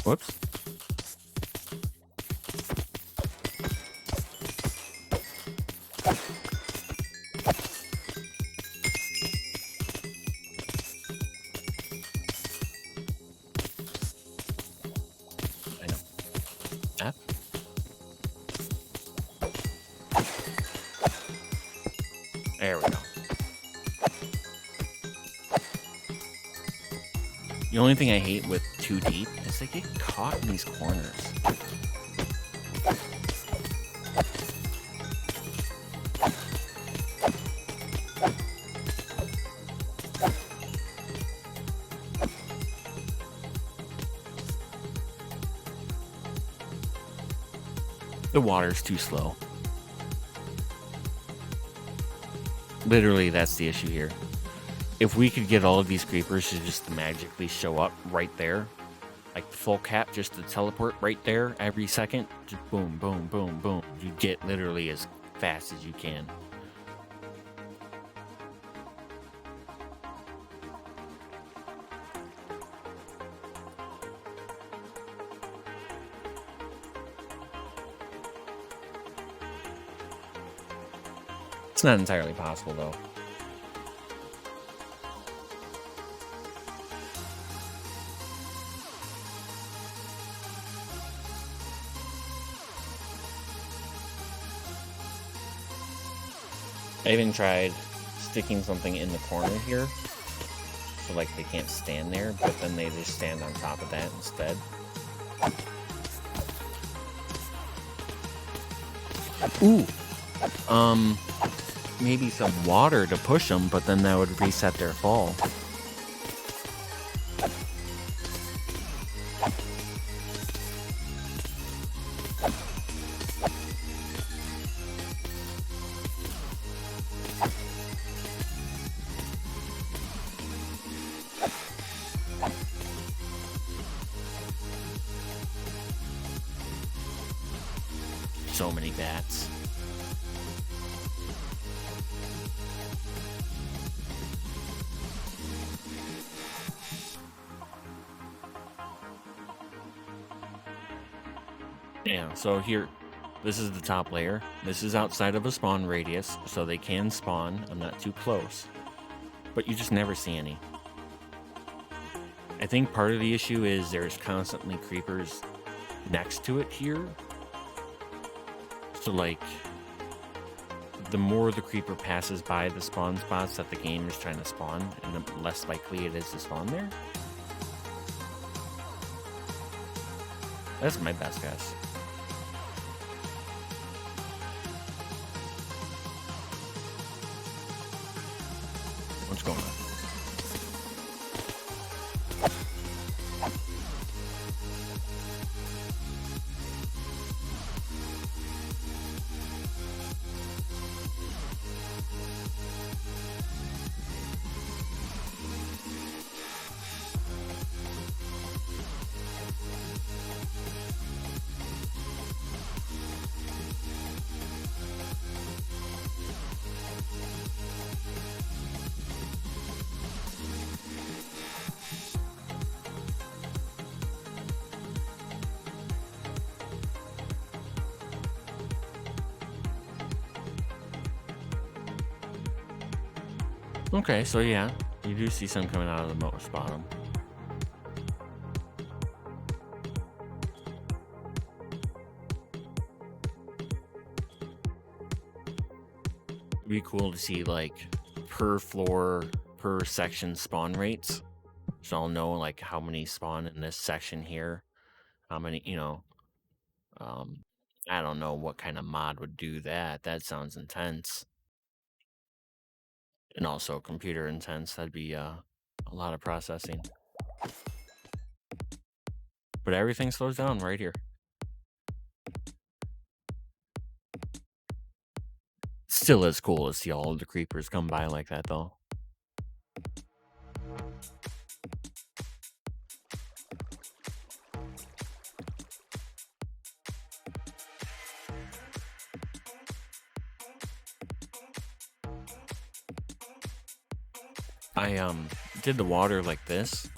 Whoops. I know. F. There we go. The only thing I hate with too deep is they get caught in these corners. The water's too slow. Literally, that's the issue here. If we could get all of these creepers to just magically show up right there, like full cap, just to teleport right there every second, just boom, boom, boom, boom. You get literally as fast as you can. It's not entirely possible, though. I even tried sticking something in the corner here, so like they can't stand there, but then they just stand on top of that instead. Ooh! Maybe some water to push them, but then that would reset their fall. So many bats. Yeah, so here, this is the top layer. This is outside of a spawn radius, so they can spawn. I'm not too close. But you just never see any. I think part of the issue is there's constantly creepers next to it here. So, like, the more the creeper passes by the spawn spots that the game is trying to spawn, and the less likely it is to spawn there. That's my best guess. What's going on? Okay, so yeah, you do see some coming out of the most bottom. It'd be cool to see like per floor, per section spawn rates. So I'll know like how many spawn in this section here. How many, I don't know what kind of mod would do that. That sounds intense. And also computer intense. That'd be a lot of processing. But everything slows down right here. Still as cool to see all of the creepers come by like that though. I did the water like this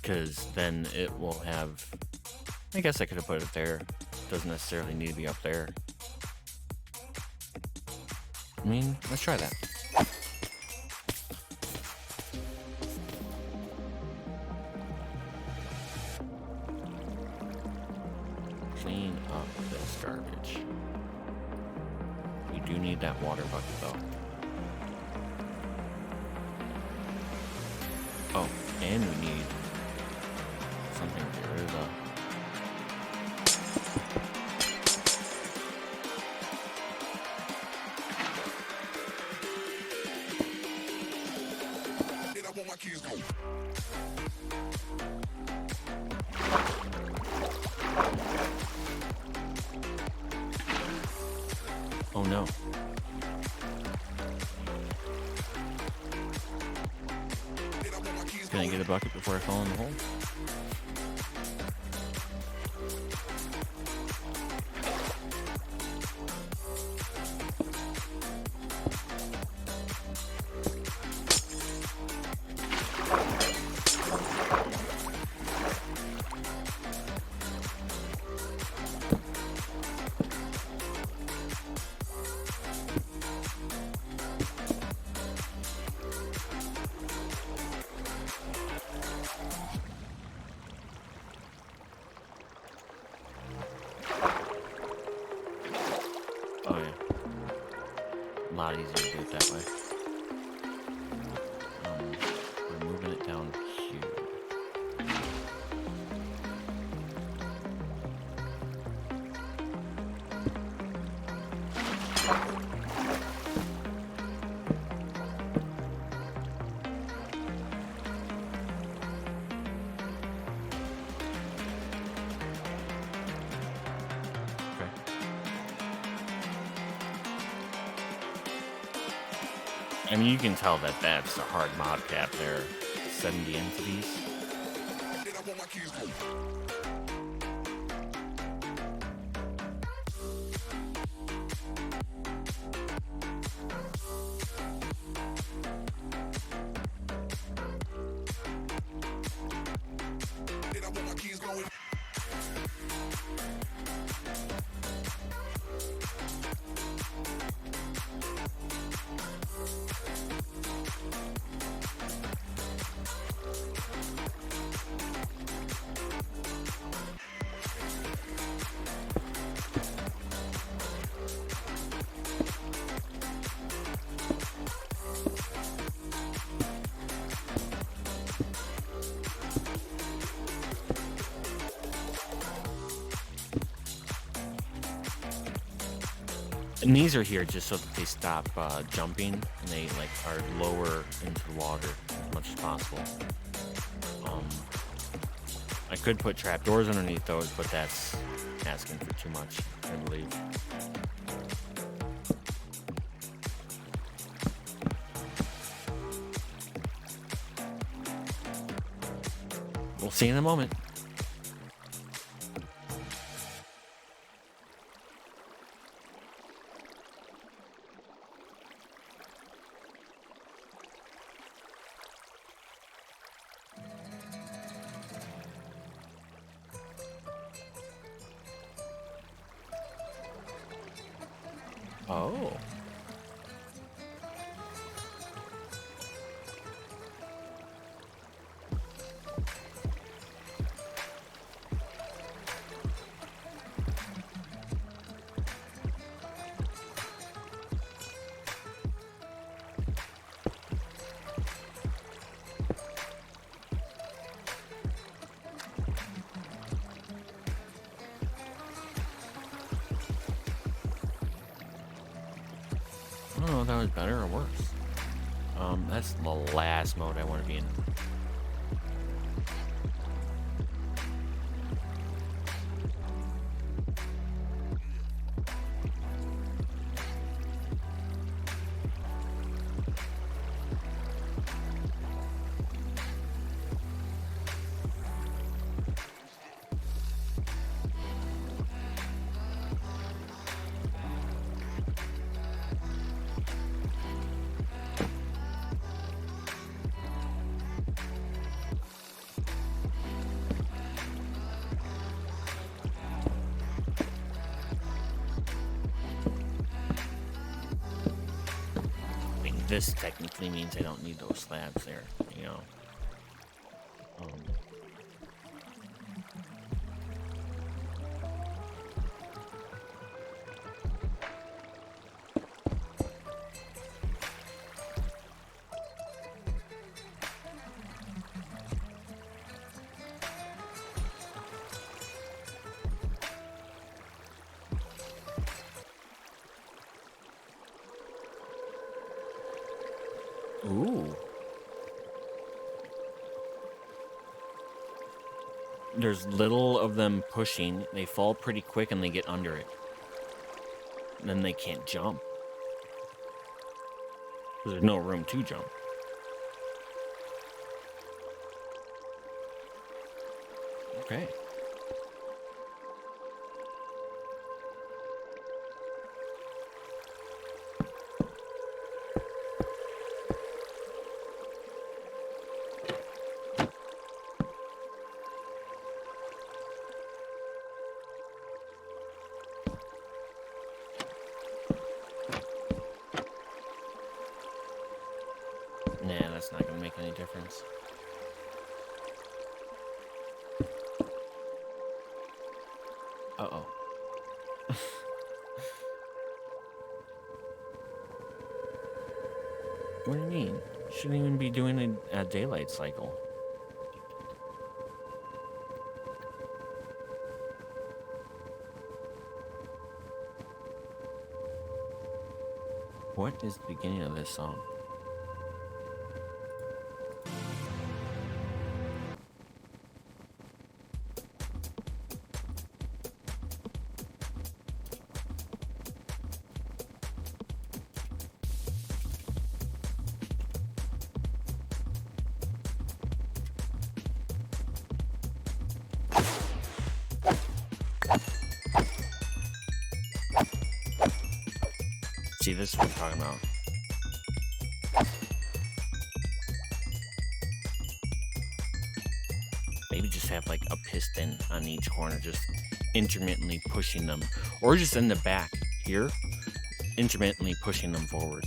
because then it will have, I guess I could have put it there. Doesn't necessarily need to be up there. I mean, let's try that. Clean up this garbage. We do need that water bucket though. Oh, and we need something to get rid of. Oh no. Can I get a bucket before I fall in the hole? Oh yeah. A lot easier to do it that way. We're moving it down here. I mean, you can tell that that's a hard mod cap there. 70 entities. And these are here just so that they stop jumping and they like are lower into the water as much as possible. I could put trapdoors underneath those, but that's asking for too much, I believe. We'll see in a moment. Oh. I don't know if that was better or worse. That's the last mode I want to be in. This technically means I don't need those slabs there, you know. Ooh. There's little of them pushing. They fall pretty quick and they get under it. And then they can't jump. There's no room to jump. Okay. Nah, that's not gonna make any difference. Uh-oh. What do you mean? Shouldn't even be doing a daylight cycle. What is the beginning of this song? See, this is what I'm talking about. Maybe just have like a piston on each corner, just intermittently pushing them. Or just in the back here, intermittently pushing them forward.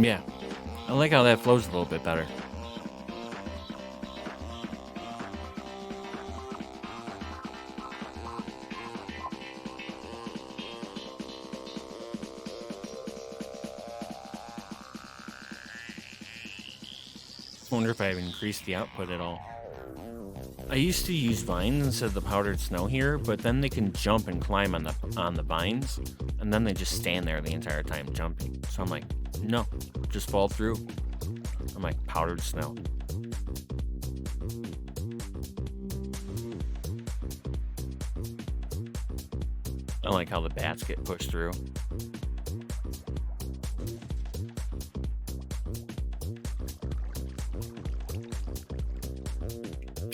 Yeah, I like how that flows a little bit better. I wonder if I've increased the output at all. I used to use vines instead of the powdered snow here, but then they can jump and climb on the vines, and then they just stand there the entire time jumping. So I'm like, no, just fall through. I'm like, powdered snow. I like how the bats get pushed through.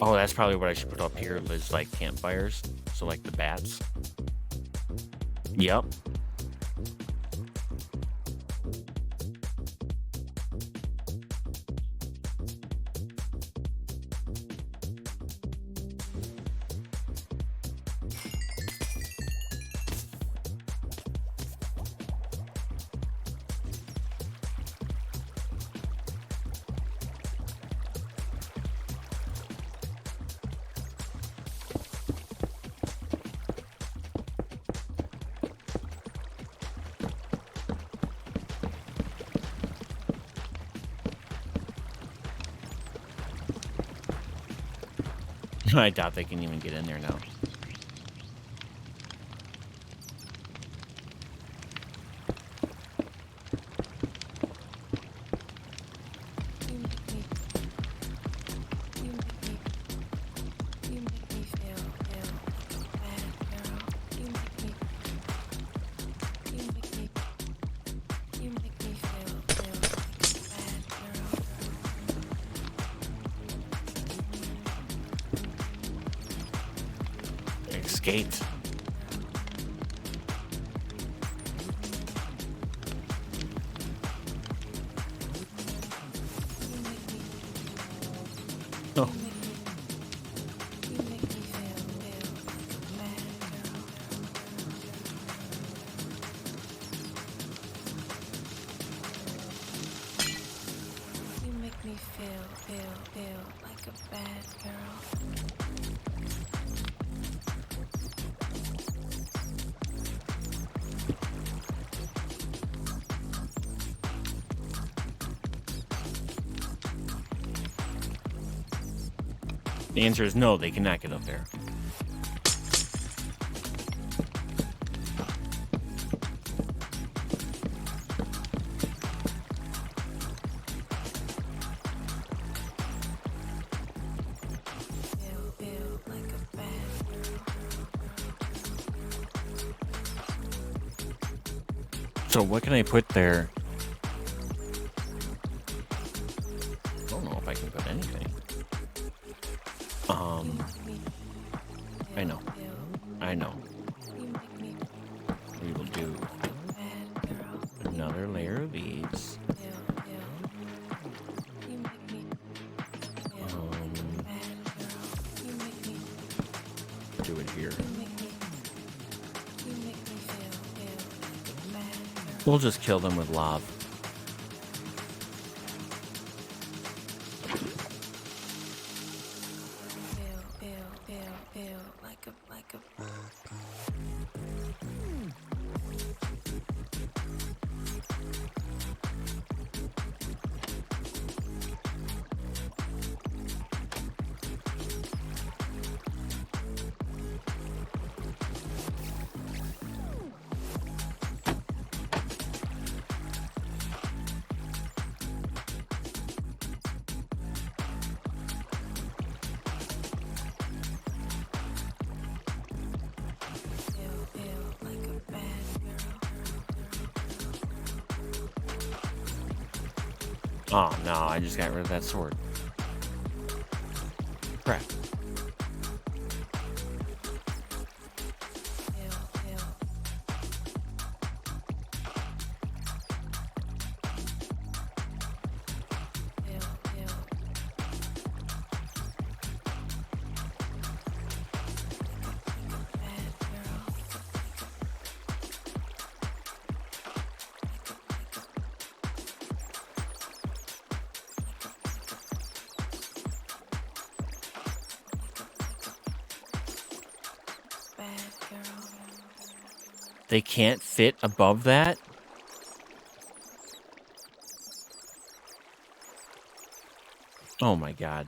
Oh, that's probably what I should put up here is like campfires. So like the bats. Yep. I doubt they can even get in there now. Skate. Oh. You make me feel like a bad girl. The answer is no, they cannot get up there. Feel like a bad girl. So what can I put there? I don't know if I can put anything. I know. We will do another layer of these. Do it here. We'll just kill them with lava. Feel like a Oh no, I just got rid of that sword. Crap. They can't fit above that? Oh my god.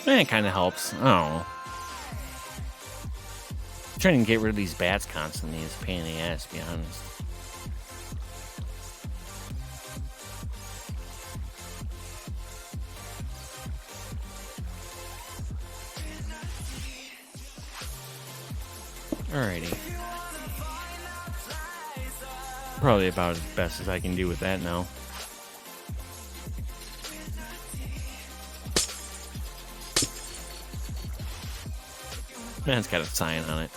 It kind of helps. I don't know. Trying to get rid of these bats constantly is a pain in the ass, to be honest. Alrighty. Probably about as best as I can do with that now. That's got a sign on it.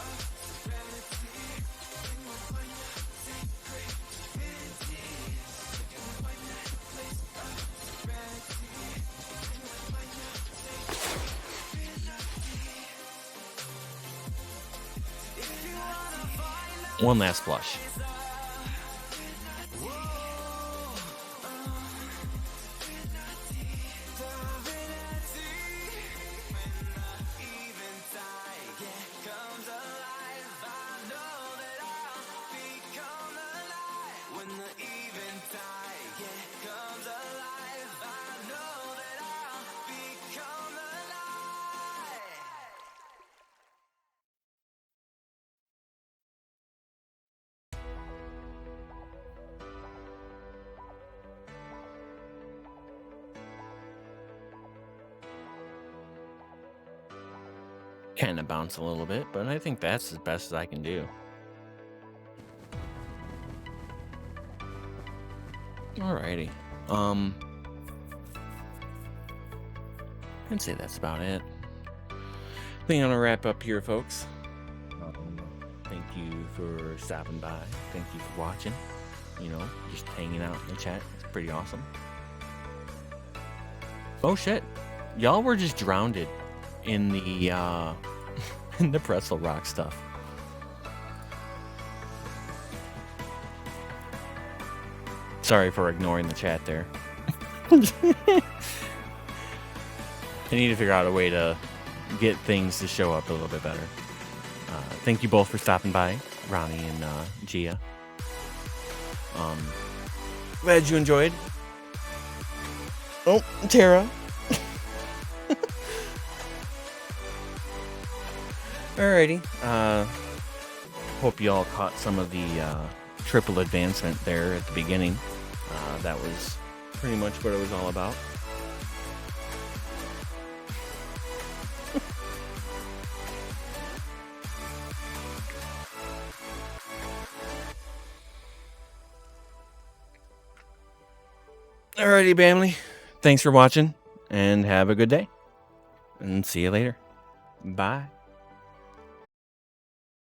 One last flush. Kind of bounce a little bit, but I think that's as best as I can do. Alrighty. I'd say that's about it. I think I'm gonna wrap up here, folks. Thank you for stopping by. Thank you for watching. You know, just hanging out in the chat. It's pretty awesome. Oh shit. Y'all were just drowned in the in the pretzel rock stuff. Sorry for ignoring the chat there. I need to figure out a way to get things to show up a little bit better. Thank you both for stopping by, Ronnie and Gia. Glad you enjoyed. Oh, Tara. Alrighty. Hope you all caught some of the triple advancement there at the beginning. That was pretty much what it was all about. Alrighty, family. Thanks for watching, and have a good day. And see you later. Bye.